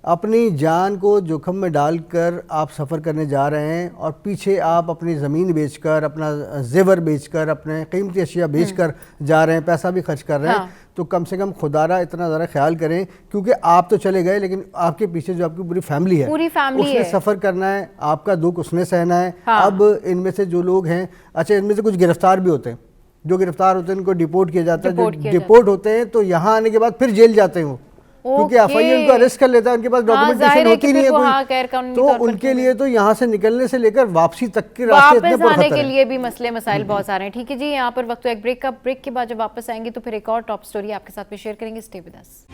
अपनी जान को जोखिम में डालकर आप सफ़र करने जा रहे हैं और पीछे आप अपनी ज़मीन बेचकर, अपना जेवर बेचकर, अपने कीमती अशिया बेचकर जा रहे हैं, पैसा भी खर्च कर रहे हैं, तो कम से कम खुदारा इतना ज़रा ख्याल करें, क्योंकि आप तो चले गए लेकिन आपके पीछे जो आपकी पूरी फैमिली है, उसने सफ़र करना है, आपका दुख उसने सहना है। अब इनमें से जो लोग हैं, अच्छा इनमें से कुछ गिरफ्तार भी होते हैं, जो गिरफ्तार होते हैं उनको डिपोर्ट किया जाता है, जो डिपोर्ट होते हैं तो यहाँ आने के बाद फिर जेल जाते हैं वो, क्योंकि एफआईआर उनको अरेस्ट कर लेता है, उनके पास डॉक्यूमेंटेशन होती नहीं है कोई, तो उनके लिए तो यहाँ से निकलने से लेकर वापसी तक के रास्ते इतने वापस आने पुरखतर के हैं। लिए भी मसले मसाइल बहुत सारे हैं। ठीक है जी, यहाँ पर वक्त एक ब्रेक का। ब्रेक के बाद जब वापस आएंगे तो फिर एक और टॉप स्टोरी आपके साथ में शेयर करेंगे। Stay with us.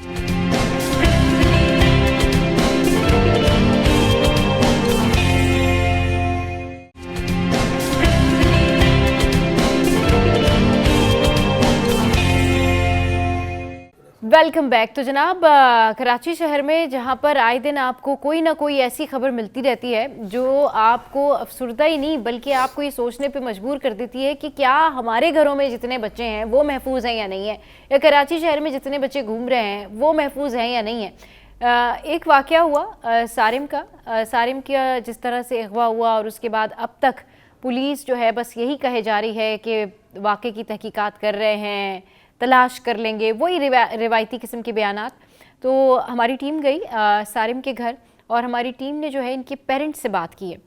Welcome back. तो जनाब, कराची शहर में जहाँ पर आए दिन आपको कोई ना कोई ऐसी खबर मिलती रहती है जो आपको अफसुर्दा ही नहीं बल्कि आपको ये सोचने पे मजबूर कर देती है कि क्या हमारे घरों में जितने बच्चे हैं वो महफूज हैं या नहीं है, या कराची शहर में जितने बच्चे घूम रहे हैं वो महफूज हैं या नहीं है। एक वाक़या हुआ सारिम का। सारिम का जिस तरह से अगवा हुआ और उसके बाद अब तक पुलिस जो है बस यही कहे जा रही है कि वाक़े की तहकीकात कर रहे हैं, तलाश कर लेंगे, वही रिवायती किस्म के बयानात। तो हमारी टीम गई सारिम के घर और हमारी टीम ने जो है इनके पेरेंट्स से बात की है।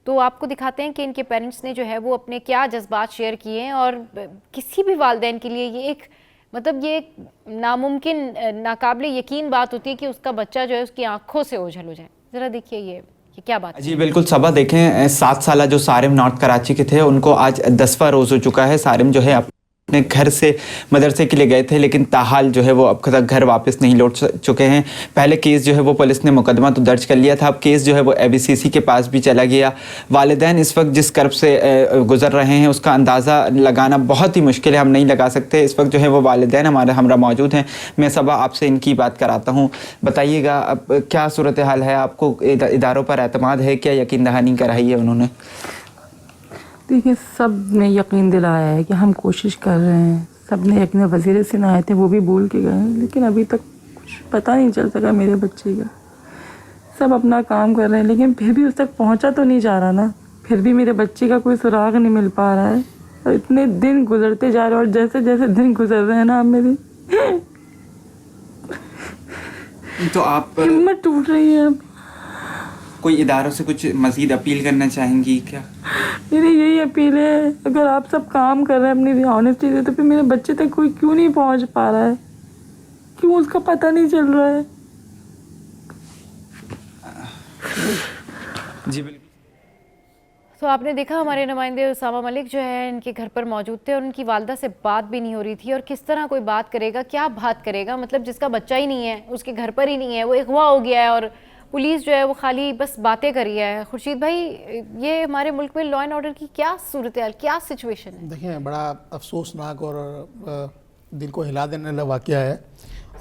तो आपको दिखाते हैं कि इनके पेरेंट्स ने जो है वो अपने क्या जज्बात शेयर किए हैं। और किसी भी वालिदैन के लिए ये एक मतलब ये एक नामुमकिन, नाकाबिले यकीन बात होती है कि उसका बच्चा जो है उसकी आंखों से ओझल हो जाए। ज़रा देखिए ये क्या बात है। जी बिल्कुल सबा, देखें 7 साल जो सारिम नॉर्थ कराची के थे उनको आज 10वां रोज़ हो चुका है। सारिम जो है अपने घर से मदरसे के लिए गए थे, लेकिन ताहाल जो है वो अब तक घर वापस नहीं लौट चुके हैं। पहले केस जो है वो पुलिस ने मुकदमा तो दर्ज कर लिया था, अब केस जो है वो एबीसीसी के पास भी चला गया। वालिदैन इस वक्त जिस कर्ब से गुजर रहे हैं उसका अंदाज़ा लगाना बहुत ही मुश्किल है, हम नहीं लगा सकते। इस वक्त जो है वो वालिदैन हमारे हमरा मौजूद हैं। मैं सबा आपसे इनकी बात कराता हूँ। बताइएगा अब क्या सूरत हाल है, आपको इदारों पर एतमाद है क्या, यकीन दहानी कराई है उन्होंने? देखिए, सब ने यकीन दिलाया है कि हम कोशिश कर रहे हैं। सब ने यकीन, वज़ीर से आए थे वो भी बोल के गए, लेकिन अभी तक कुछ पता नहीं चल सका मेरे बच्चे का। सब अपना काम कर रहे हैं लेकिन फिर भी उस तक पहुंचा तो नहीं जा रहा ना, फिर भी मेरे बच्चे का कोई सुराग नहीं मिल पा रहा है। और इतने दिन गुजरते जा रहे हैं और जैसे जैसे दिन गुजर रहे हैं ना मेरी तो आप हिम्मत टूट रही है। अब कोई इदारों से कुछ मज़ीद अपील करना चाहेंगी क्या? मेरी यही अपील है, अगर आप सब काम कर रहे हैं अपनी ऑनेस्टी से, तो फिर मेरे बच्चे तक कोई क्यों नहीं पहुंच पा रहा है, क्यों उसका पता नहीं चल रहा है। जी बिल्कुल। तो आपने देखा हमारे नुमाइंदे उसामा मलिक जो है इनके घर पर मौजूद थे और उनकी वालदा से बात भी नहीं हो रही थी। और किस तरह कोई बात करेगा, क्या बात करेगा, मतलब जिसका बच्चा ही नहीं है, उसके घर पर ही नहीं है, वो अगवा हो गया है और पुलिस जो है वो खाली बस बातें कर रही है। खुर्शीद भाई, ये हमारे मुल्क में लॉ एंड ऑर्डर की क्या सूरत हाल, क्या सिचुएशन है? देखिए, बड़ा अफसोसनाक और दिल को हिला देने वाला वाक़या है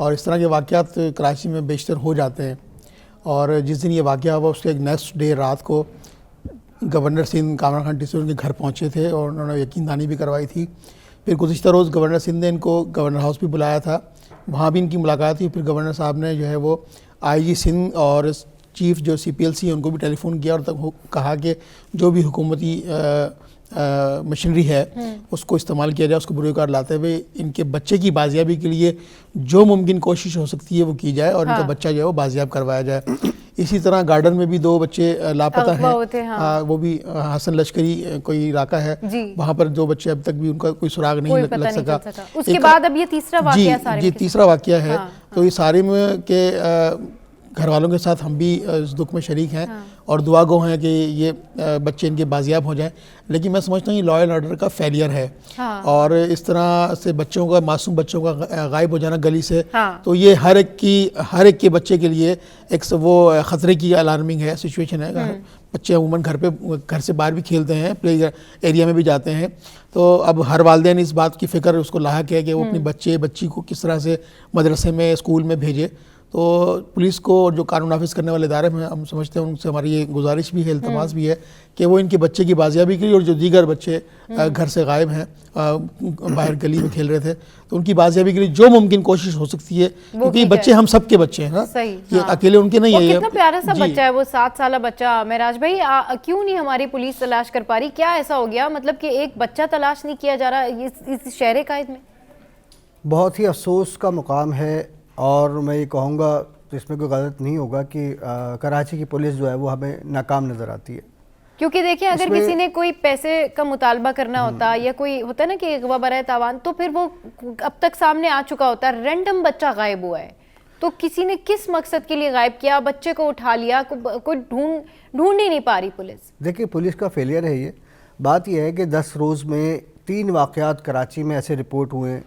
और इस तरह के वाक़यात कराची में बेशतर हो जाते हैं। और जिस दिन ये वाक़या हुआ उसके एक नेक्स्ट डे रात को गवर्नर सिंध कामरान खान टिस्सू उनके घर पहुंचे थे और उन्होंने यकीनदानी भी करवाई थी। फिर गुज़िश्ता रोज़ गवर्नर सिंध ने इनको गवर्नर हाउस भी बुलाया था, वहाँ भी इनकी मुलाकात हुई। फिर गवर्नर साहब ने जो है वो IG सिंध और चीफ जो CPLC है उनको भी टेलीफोन किया और तक कहा कि जो भी हुकूमती मशीनरी है उसको इस्तेमाल किया जाए, उसको बुरुकार लाते हुए इनके बच्चे की बाजियाबी के लिए जो मुमकिन कोशिश हो सकती है वो की जाए और इनका बच्चा जो है वो बाजियाब करवाया जाए। इसी तरह गार्डन में भी 2 बच्चे लापता हैं, वो भी हसन लश्करी कोई इलाका है, वहाँ पर 2 बच्चे अब तक भी उनका कोई सुराग नहीं लग सका। उसके बाद अब ये तीसरा वाकया जी तीसरा वाकया है। तो ये सारिम के घर वालों के साथ हम भी इस दुख में शरीक हैं और दुआ गो हैं कि ये बच्चे इनके बाजियाब हो जाएं। लेकिन मैं समझता हूँ ये लॉ एंड ऑर्डर का फेलियर है और इस तरह से बच्चों का, मासूम बच्चों का गायब हो जाना गली से, तो ये हर एक के बच्चे के लिए एक वो ख़तरे की अलार्मिंग है सिचुएशन है। बच्चे अमूमन घर से बाहर भी खेलते हैं, प्ले एरिया में भी जाते हैं, तो अब हर वालिदैन इस बात की फ़िक्र उसको लायक है कि वो अपने बच्ची को किस तरह से मदरसे में, स्कूल में भेजे। तो पुलिस को और जो कानून नाफिज करने वाले इदारे में हम समझते हैं उनसे हमारी ये गुजारिश भी है, इल्तमास भी है कि वो इनके बच्चे की बाजियाबी के लिए और जो दीगर बच्चे घर से गायब हैं, बाहर गली में खेल रहे थे, तो उनकी बाजियाबी के लिए जो मुमकिन कोशिश हो सकती है, क्योंकि ये बच्चे हम सब के बच्चे हैं ना, ये अकेले उनके नहीं है। कितना प्यारा सा बच्चा है वो, 7 साल बच्चा। महराज भाई क्यों नहीं हमारी पुलिस तलाश कर पा रही? क्या ऐसा हो गया मतलब कि एक बच्चा तलाश नहीं किया जा रहा इस शहर कायद में? बहुत ही अफसोस का मुकाम है और मैं ये कहूँगा तो इसमें कोई गलत नहीं होगा कि कराची की पुलिस जो है वो हमें नाकाम नज़र आती है। क्योंकि देखिए अगर किसी ने कोई पैसे का मुतालबा करना होता या कोई होता है ना कि अगवा बराए तावान, तो फिर वो अब तक सामने आ चुका होता है। रैंडम बच्चा गायब हुआ है तो किसी ने किस मकसद के लिए गायब किया, बच्चे को उठा लिया, कोई ढूंढ ही नहीं पा रही पुलिस। देखिए पुलिस का फेलियर है ये। बात यह है कि 10 रोज़ में 3 वाक़यात कराची में ऐसे रिपोर्ट हुए।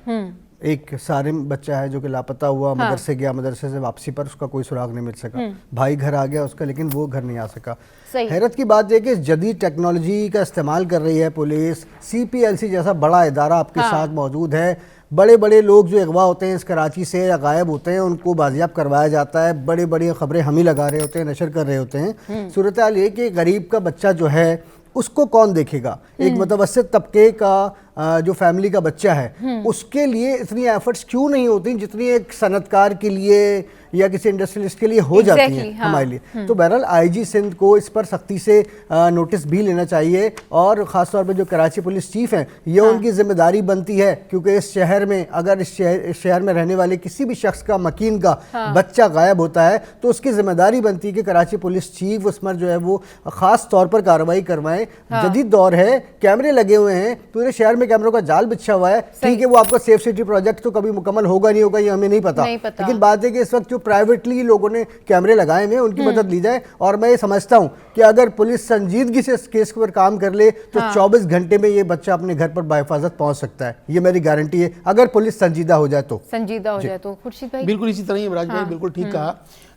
एक सारिम बच्चा है जो कि लापता हुआ, मदरसे गया, मदरसे से वापसी पर उसका कोई सुराग नहीं मिल सका। भाई घर आ गया उसका, लेकिन वो घर नहीं आ सका। हैरत की बात यह कि जदीद टेक्नोलॉजी का इस्तेमाल कर रही है पुलिस। CPLC जैसा बड़ा इदारा आपके साथ मौजूद है। बड़े बड़े लोग जो अगवा होते हैं इस कराची से या गायब होते हैं उनको बाजियाब करवाया जाता है। बड़ी बड़ी खबरें हम ही लगा रहे होते हैं, नशर कर रहे होते हैं। सूरत हाल ये कि गरीब का बच्चा जो है उसको कौन देखेगा? एक मुतवस्सित तबके का जो फैमिली का बच्चा है उसके लिए इतनी एफर्ट्स क्यों नहीं होती जितनी एक सनतकार के लिए या किसी इंडस्ट्रियलिस्ट के लिए हो जाती हैं हमारे लिए। तो बहरहाल IG सिंध को इस पर सख्ती से नोटिस भी लेना चाहिए और ख़ास तौर पर जो कराची पुलिस चीफ हैं ये उनकी जिम्मेदारी बनती है, क्योंकि इस शहर में अगर इस शहर में रहने वाले किसी भी शख्स का, मकीन का बच्चा गायब होता है तो उसकी जिम्मेदारी बनती है कि कराची पुलिस चीफ उस पर जो है वो ख़ास तौर पर कार्रवाई करवाएं। जदीद दौर है, कैमरे लगे हुए हैं, पूरे शहर में कैमरों का जाल बिछा हुआ है। ठीक है, वो आपका सेफ सिटी प्रोजेक्ट तो कभी मुकम्मल होगा नहीं होगा ये हमें नहीं पता, लेकिन बात है कि इस वक्त जो प्राइवेटली लोगों ने कैमरे लगाए हैं उनकी मदद ली जाए। और मैं ये समझता हूं कि अगर पुलिस संजीदगी से इस केस पर काम कर ले तो 24 घंटे में ये बच्चा अपने घर पर बाहिफाजत पहुंच सकता है। ये मेरी गारंटी है, अगर पुलिस संजीदा हो जाए तो। खुर्शीद भाई बिल्कुल इसी तरह ही राज भाई बिल्कुल ठीक कहा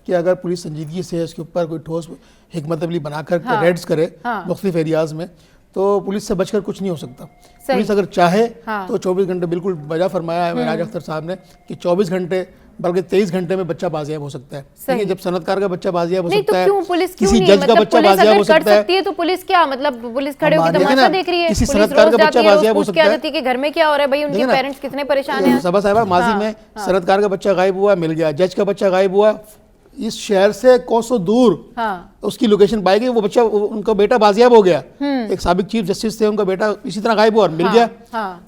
कि अगर पुलिस संजीदगी से इसके ऊपर कोई ठोस हिकमत अमली बनाकर रेड्स करे मुख्तलिफ एरियाज में, तो पुलिस से बचकर कुछ नहीं हो सकता। पुलिस अगर चाहे तो 24 घंटे, बिल्कुल वजह फरमाया है राज अख्तर साहब ने कि 24 घंटे बल्कि 23 घंटे में बच्चा बाजियाब हो सकता है। लेकिन जब सनतकार का बच्चा बाजियाब हो सकता है, किसी जज का बच्चा बाजियाब हो सकता है, तो पुलिस क्या मतलब पुलिस खड़े होकर तमाशा देख रही है? किसी सनतकार का बच्चा बाजियाब हो सकता है कि घर में क्या हो रहा है भाई, उनके पेरेंट्स कितने परेशान हैं। सबा साहिबा माजी में सनतकार का बच्चा गायब हुआ, मिल गया, जज का बच्चा गायब हुआ, इस शहर से कोसों दूर उसकी लोकेशन पाई गई, वो बच्चा, उनका बेटा बाजियाब हो गया। एक साबिक चीफ जस्टिस थे, उनका बेटा इसी तरह गायब हुआ और मिल गया।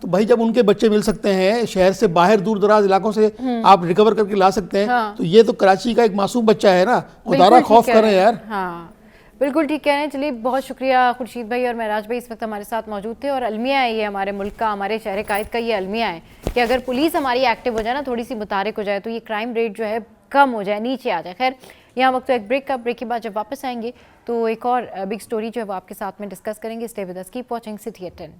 तो भाई जब उनके बच्चे मिल सकते हैं, शहर से बाहर दूर दराज इलाकों से आप रिकवर करके ला सकते हैं, तो ये तो कराची का एक मासूम बच्चा है ना, खुदारा खौफ करें यार। बिल्कुल ठीक कह रहे हैं। चलिए बहुत शुक्रिया खुर्शीद भाई और महराज भाई इस वक्त हमारे साथ मौजूद थे। और अलमिया है ये हमारे मुल्क का, हमारे शहर कायद का ये अलमिया है कि अगर पुलिस हमारी एक्टिव हो जाए ना, थोड़ी सी मुतारिक हो जाए, तो ये क्राइम रेट जो है कम हो जाए, नीचे आ जाए। खैर यहाँ वक्त तो एक ब्रेक का, ब्रेक के बाद जब वापस आएंगे तो एक और बिग स्टोरी जो है वो आपके साथ में डिस्कस करेंगे। Stay with us, keep watching city at 10।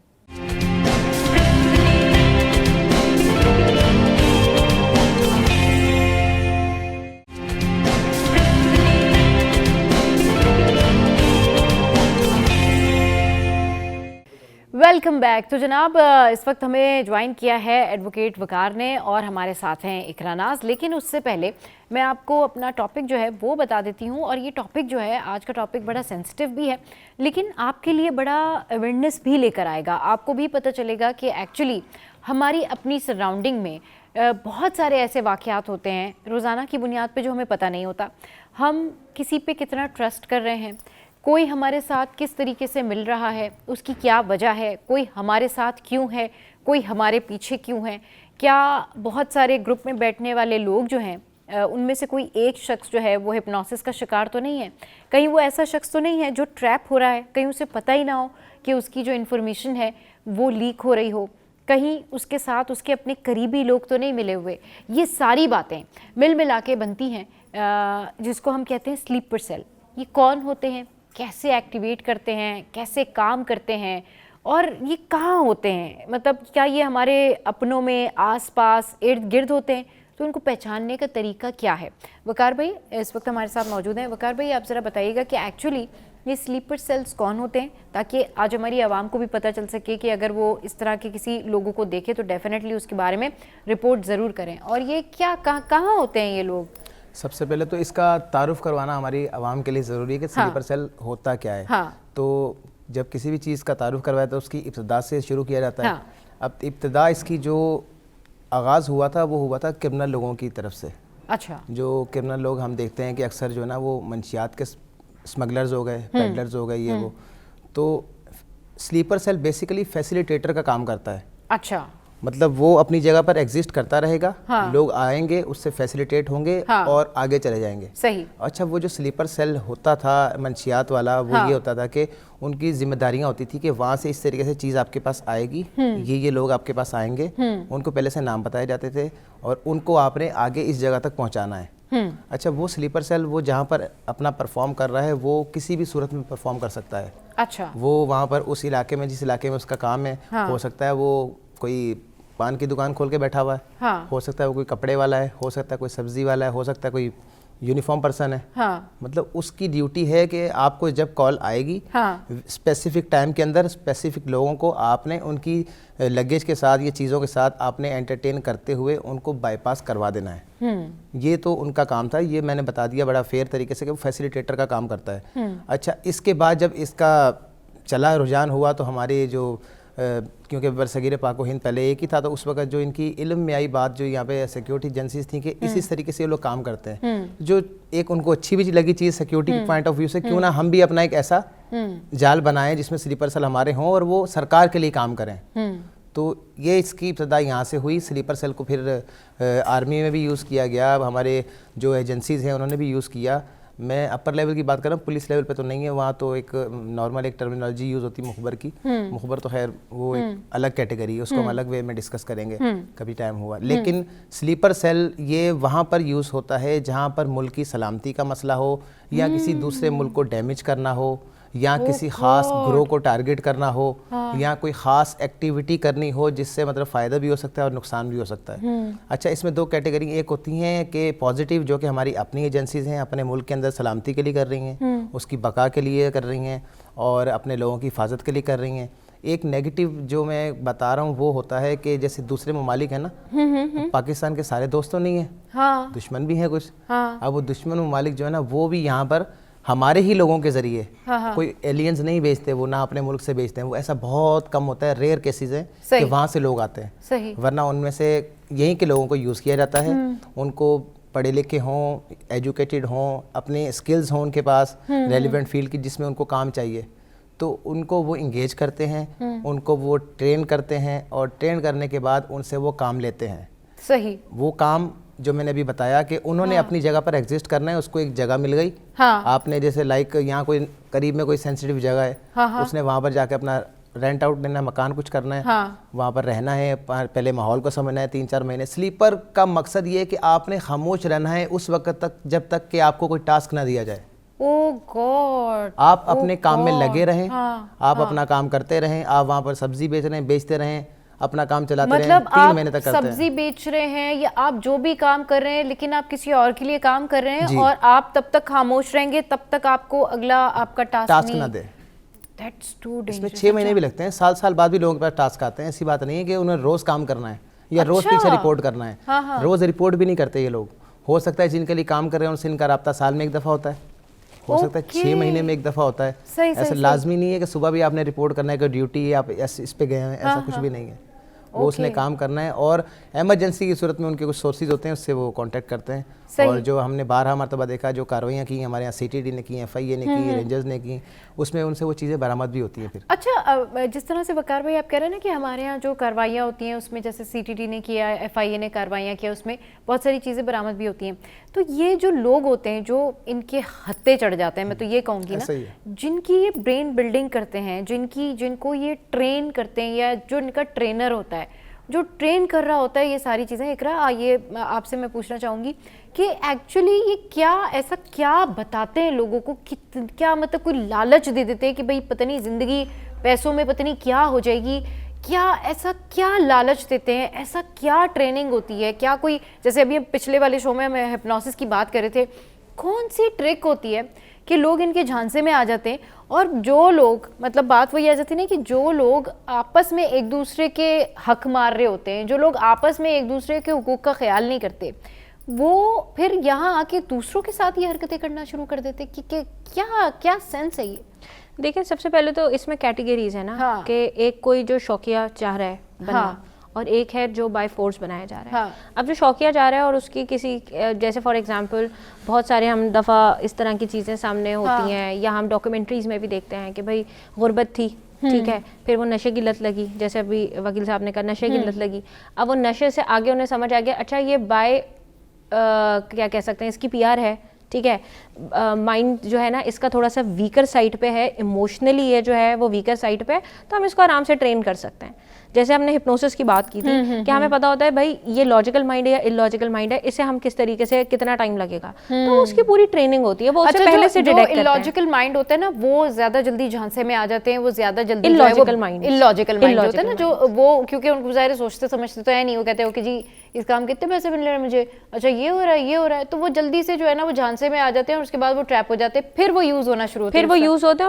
Welcome back. तो जनाब इस वक्त हमें ज्वाइन किया है एडवोकेट वकार ने और हमारे साथ हैं इकरा नाज। लेकिन उससे पहले मैं आपको अपना टॉपिक जो है वो बता देती हूँ। और ये टॉपिक जो है, आज का टॉपिक बड़ा सेंसिटिव भी है, लेकिन आपके लिए बड़ा अवेयरनेस भी लेकर आएगा। आपको भी पता चलेगा कि एक्चुअली हमारी अपनी सराउंडिंग में बहुत सारे ऐसे वाक़यात होते हैं रोज़ाना की बुनियाद पे जो हमें पता नहीं होता। हम किसी पे कितना ट्रस्ट कर रहे हैं, कोई हमारे साथ किस तरीके से मिल रहा है, उसकी क्या वजह है, कोई हमारे साथ क्यों है, कोई हमारे पीछे क्यों है, क्या बहुत सारे ग्रुप में बैठने वाले लोग जो हैं उनमें से कोई एक शख्स जो है वो हिप्नोसिस का शिकार तो नहीं है, कहीं वो ऐसा शख्स तो नहीं है जो ट्रैप हो रहा है, कहीं उसे पता ही ना हो कि उसकी जो इन्फॉर्मेशन है वो लीक हो रही हो, कहीं उसके साथ उसके अपने करीबी लोग तो नहीं मिले हुए। ये सारी बातें मिल मिला के बनती हैं जिसको हम कहते हैं स्लीपर सेल। ये कौन होते हैं, कैसे एक्टिवेट करते हैं, कैसे काम करते हैं और ये कहाँ होते हैं, मतलब क्या ये हमारे अपनों में आसपास इर्द गिर्द होते हैं, तो उनको पहचानने का तरीका क्या है। वकार भाई इस वक्त हमारे साथ मौजूद हैं। वकार भाई आप ज़रा बताइएगा कि एक्चुअली ये स्लीपर सेल्स कौन होते हैं, ताकि आज हमारी आवाम को भी पता चल सके कि अगर वो इस तरह के किसी लोगों को देखे तो डेफिनेटली उसके बारे में रिपोर्ट ज़रूर करें। और ये क्या कहाँ होते हैं ये लोग? सबसे पहले तो इसका तारुफ करवाना हमारी आवाम के लिए ज़रूरी है कि स्लीपर सेल होता क्या है। तो जब किसी भी चीज़ का तारुफ करवाया तो उसकी इब्तिदा से शुरू किया जाता है। अब इब्तिदा इसकी जो आगाज़ हुआ था वो हुआ था क्रिमिनल लोगों की तरफ से। अच्छा। जो क्रिमिनल लोग हम देखते हैं कि अक्सर जो है ना वो मंशियात के स्मगलर्स हो गए, पेडलर्स हो गए, ये वो। तो स्लीपर सेल बेसिकली फैसिलिटेटर का काम करता है। अच्छा। मतलब वो अपनी जगह पर एग्जिस्ट करता रहेगा, लोग आएंगे, उससे फैसिलिटेट होंगे और आगे चले जाएंगे। सही। अच्छा, वो जो स्लीपर सेल होता था मंशियात वाला, वो ये होता था कि उनकी जिम्मेदारियां होती थी कि वहाँ से इस तरीके से चीज़ आपके पास आएगी, ये लोग आपके पास आएंगे, उनको पहले से नाम बताए जाते थे और उनको आपने आगे इस जगह तक पहुँचाना है। अच्छा, वो स्लीपर सेल वो जहाँ पर अपना परफॉर्म कर रहा है वो किसी भी सूरत में परफॉर्म कर सकता है। अच्छा। वो वहाँ पर उस इलाके में, जिस इलाके में उसका काम है, हो सकता है वो कोई पान की दुकान खोल के बैठा हुआ है, हो सकता है वो कोई कपड़े वाला है, हो सकता है कोई सब्जी वाला है, हो सकता है कोई यूनिफॉर्म पर्सन है। मतलब उसकी ड्यूटी है कि आपको जब कॉल आएगी स्पेसिफिक टाइम के अंदर स्पेसिफिक लोगों को आपने उनकी लगेज के साथ, ये चीज़ों के साथ आपने एंटरटेन करते हुए उनको बाईपास करवा देना है। ये तो उनका काम था, ये मैंने बता दिया बड़ा फेयर तरीके से कि वो फैसिलिटेटर का काम करता है। अच्छा, इसके बाद जब इसका चला रुझान हुआ तो हमारे जो क्योंकि बरसगीर पाको हिंद पहले एक ही था, तो उस वक्त जो इनकी इल्म में आई बात, जो यहाँ पे सिक्योरिटी एजेंसीज थी कि इसी तरीके से ये लोग काम करते हैं, जो एक उनको अच्छी भी लगी चीज़ सिक्योरिटी के पॉइंट ऑफ व्यू से, क्यों ना हम भी अपना एक ऐसा जाल बनाएं जिसमें स्लीपर सेल हमारे हों और वो सरकार के लिए काम करें। तो ये इसकी इब्तिदा यहाँ से हुई। स्लीपर सेल को फिर आर्मी में भी यूज़ किया गया, हमारे जो एजेंसीज़ हैं उन्होंने भी यूज़ किया। मैं अपर लेवल की बात कर रहा हूँ, पुलिस लेवल पे तो नहीं है, वहाँ तो एक नॉर्मल एक टर्मिनोलॉजी यूज़ होती है मुखबर की। मुखबर तो खैर वो एक अलग कैटेगरी है, उसको हम अलग वे में डिस्कस करेंगे कभी टाइम हुआ। लेकिन स्लीपर सेल ये वहाँ पर यूज़ होता है जहाँ पर मुल्क की सलामती का मसला हो, या किसी दूसरे मुल्क को डैमेज करना हो, या किसी ख़ास ग्रोह को टारगेट करना हो, या कोई ख़ास एक्टिविटी करनी हो जिससे मतलब फ़ायदा भी हो सकता है और नुकसान भी हो सकता है। अच्छा, इसमें दो कैटेगरी एक होती हैं कि पॉजिटिव, जो कि हमारी अपनी एजेंसीज़ हैं, अपने मुल्क के अंदर सलामती के लिए कर रही हैं, उसकी बका के लिए कर रही हैं और अपने लोगों की हिफाजत के लिए कर रही हैं। एक नेगेटिव जो मैं बता रहा हूँ वो होता है कि जैसे दूसरे ममालिक है ना, पाकिस्तान के सारे दोस्त तो नहीं हैं, दुश्मन भी हैं कुछ। अब वो दुश्मन ममालिक जो है ना वो भी यहाँ पर हमारे ही लोगों के ज़रिए, कोई एलियंस नहीं भेजते, वो ना अपने मुल्क से भेजते हैं, वो ऐसा बहुत कम होता है, रेयर केसेस हैं कि वहाँ से लोग आते हैं। सही। वरना उनमें से यहीं के लोगों को यूज़ किया जाता है, उनको पढ़े लिखे हों, एजुकेटेड हों, अपने स्किल्स हों उनके पास रेलिवेंट फील्ड की जिसमें उनको काम चाहिए, तो उनको वो इंगेज करते हैं, उनको वो ट्रेन करते हैं और ट्रेन करने के बाद उनसे वो काम लेते हैं। सही। वो काम जो मैंने अभी बताया कि उन्होंने अपनी जगह पर एग्जिस्ट करना है, उसको एक जगह मिल गई। आपने जैसे लाइक यहाँ कोई करीब में कोई सेंसिटिव जगह है, उसने वहाँ पर जाके अपना रेंट आउट लेना है, मकान कुछ करना है, वहाँ पर रहना है, पहले माहौल को समझना है 3-4 महीने। स्लीपर का मकसद ये है कि आपने खामोश रहना है उस वक्त तक जब तक कि आपको कोई टास्क ना दिया जाए। ओह गॉड। आप अपने काम में लगे रहें, आप अपना काम करते रहें, आप वहाँ पर सब्जी बेचते रहें, अपना काम चलाते रहें, 3 महीने तक करते हैं। सब्जी बेच रहे हैं या आप जो भी काम कर रहे हैं, लेकिन आप किसी और के लिए काम कर रहे हैं और आप तब तक खामोश रहेंगे तब तक आपको अगला आपका टास्क ना दे। दैट्स टू इसमें 6 महीने भी लगते हैं, साल बाद भी लोगों के पास टास्क आते हैं। ऐसी बात नहीं है कि उन्हें रोज काम करना है या रोज पीछे रिपोर्ट करना है। रोज रिपोर्ट भी नहीं करते ये लोग। हो सकता है जिनके लिए काम कर रहे हैं उनसे इनका राब्ता साल में एक दफ़ा होता है, हो सकता है 6 महीने में एक दफ़ा होता है। ऐसा लाजमी नहीं है कि सुबह भी आपने रिपोर्ट करना है कि ड्यूटी आप इस पे गए हैं, ऐसा कुछ भी नहीं है। वो उसने काम करना है और इमरजेंसी की सूरत में उनके कुछ सोर्सेज होते हैं, उससे वो कांटेक्ट करते हैं। और जो हमने 12 मरतबा देखा जो कार्रवाइयाँ की हमारे यहाँ CTD ने की, FIA ने की, रेंजर्स ने की, उसमें उनसे वो चीज़ें बरामद भी होती हैं फिर। अच्छा, जिस तरह से वकार भाई आप कह रहे हैं ना कि हमारे यहाँ जो कार्रवाइयाँ होती हैं उसमें जैसे CTD ने किया, FIA ने कार्रवाइयाँ किया, उसमें बहुत सारी चीज़ें बरामद भी होती हैं। तो ये जो लोग होते हैं जो इनके हत्थे चढ़ जाते हैं, मैं तो ये कहूँगी ना, जिनकी ये ब्रेन बिल्डिंग करते हैं, जिनको ये ट्रेन करते हैं या जो इनका ट्रेनर होता है, जो ट्रेन कर रहा होता है ये सारी चीज़ें, इकरा ये आपसे मैं पूछना चाहूँगी कि एक्चुअली ये ऐसा क्या बताते हैं लोगों को, क्या मतलब कोई लालच दे देते हैं कि भाई पता नहीं ज़िंदगी पैसों में पता नहीं क्या हो जाएगी, ऐसा क्या लालच देते हैं, ऐसा क्या ट्रेनिंग होती है, क्या कोई, जैसे अभी पिछले वाले शो में हम हिप्नोसिस की बात कर रहे थे, कौन सी ट्रिक होती है कि लोग इनके झांसे में आ जाते हैं? और जो लोग, मतलब बात वही आ जाती है ना कि जो लोग आपस में एक दूसरे के हक मार रहे होते हैं, जो लोग आपस में एक दूसरे के हुकूक का ख्याल नहीं करते, वो फिर यहाँ आके दूसरों के साथ ये हरकतें करना शुरू कर देते कि क्या सेंस है ये? देखिए, सबसे पहले तो इसमें कैटेगरीज है ना, कि एक कोई जो शौकिया चाह रहा है बनना, और एक है जो बाय फोर्स बनाया जा रहा है। अब जो शौकिया जा रहा है और उसकी किसी, जैसे फॉर एग्जांपल बहुत सारे हम दफ़ा इस तरह की चीज़ें सामने होती हैं, या हम डॉक्यूमेंट्रीज़ में भी देखते हैं कि भाई गुर्बत थी, ठीक है, फिर वो नशे की लत लगी, जैसे अभी वकील साहब ने कहा नशे की लत लगी। अब वो नशे से आगे उन्हें समझ आ गया, अच्छा ये बाय क्या कह सकते हैं, इसकी PR है, ठीक है, माइंड जो है ना इसका थोड़ा सा वीकर साइड पे है, इमोशनली ये जो है वो वीकर साइड पे है, तो हम इसको आराम से ट्रेन कर सकते हैं। जैसे हमने हिप्नोसिस की बात की थी कि हमें पता होता है भाई ये लॉजिकल माइंड है या इलॉजिकल माइंड है, इसे हम किस तरीके से, कितना टाइम लगेगा, तो उसकी पूरी ट्रेनिंग होती है, वो उससे पहले से डिटेक्ट करते हैं। इलॉजिकल माइंड होता है ना, वो ज्यादा जल्दी झांसे में आ जाते हैं, वो ज्यादा जल्दी इलॉजिकल माइंड होता है ना, जो वो क्योंकि उनको ज़ाहिर सोचते समझते तो है नहीं, वो कहते हो कि जी इस काम कितने पैसे मिल रहे हैं मुझे, अच्छा ये हो रहा है, तो वो जल्दी से जो है ना वो झांसे में आ जाते हैं और उसके बाद वो ट्रैप हो जाते हैं, फिर वो यूज होना शुरू होता है,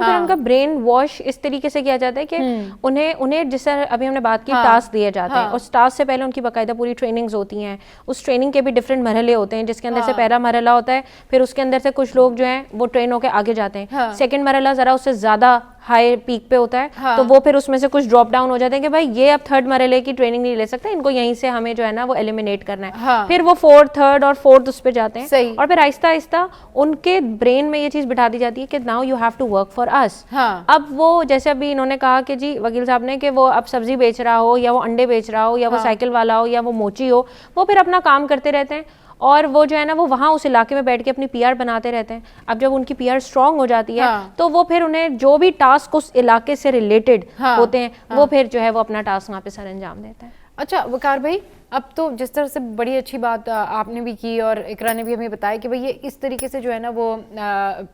फिर उनका ब्रेन वॉश इस तरीके से किया जाता है कि उन्हें जिस तरह अभी हमने बात की टास्क दिए जाते हैं, और टास्क से पहले उनकी बाकायदा पूरी ट्रेनिंग्स होती हैं। उस ट्रेनिंग के भी डिफरेंट मरहले होते हैं, जिसके अंदर से पहला मरहला होता है, फिर उसके अंदर से कुछ लोग जो हैं वो ट्रेन होकर आगे जाते हैं। सेकंड मरहला जरा उससे ज्यादा हाई पीक पे होता है, तो वो फिर उसमें से कुछ ड्रॉप डाउन हो जाते हैं कि भाई ये अब थर्ड मरहले की ट्रेनिंग नहीं ले सकते, इनको यहीं से हमें जो है ना वो एलिमिनेट करना है। फिर वो थर्ड और फोर्थ उस पे जाते हैं, और फिर आहिस्ता आहिस्ता उनके ब्रेन में ये चीज बिठा दी जाती है कि now you have to work for us. अब वो जैसे अभी इन्होंने कहा कि जी वकील साहब ने कि वो अब सब्जी बेच रहा हो, या वो अंडे बेच रहा हो, या वो साइकिल वाला हो, या वो मोची हो, वो फिर अपना काम करते रहते हैं, और वो जो है ना वो वहाँ उस इलाके में बैठ के अपनी PR बनाते रहते हैं। अब जब उनकी PR स्ट्रांग हो जाती है, तो वो फिर उन्हें जो भी टास्क उस इलाके से रिलेटेड होते हैं, वो फिर जो है वो अपना टास्क वहाँ पे सर अंजाम देते हैं। अच्छा वकार भाई, अब तो जिस तरह से बड़ी अच्छी बात आपने भी की और इकरा ने भी हमें बताया कि भाई ये इस तरीके से जो है ना वो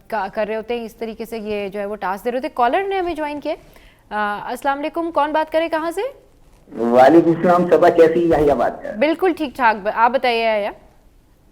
कर रहे होते हैं, इस तरीके से ये जो है वो टास्क दे रहे होते। कॉलर ने हमें ज्वाइन किया। अस्सलाम वालेकुम, कौन बात करे, कहाँ से? वालेकुम सलाम, सबा कैसी है? बात कर बिल्कुल ठीक ठाक, आप बताइए। आया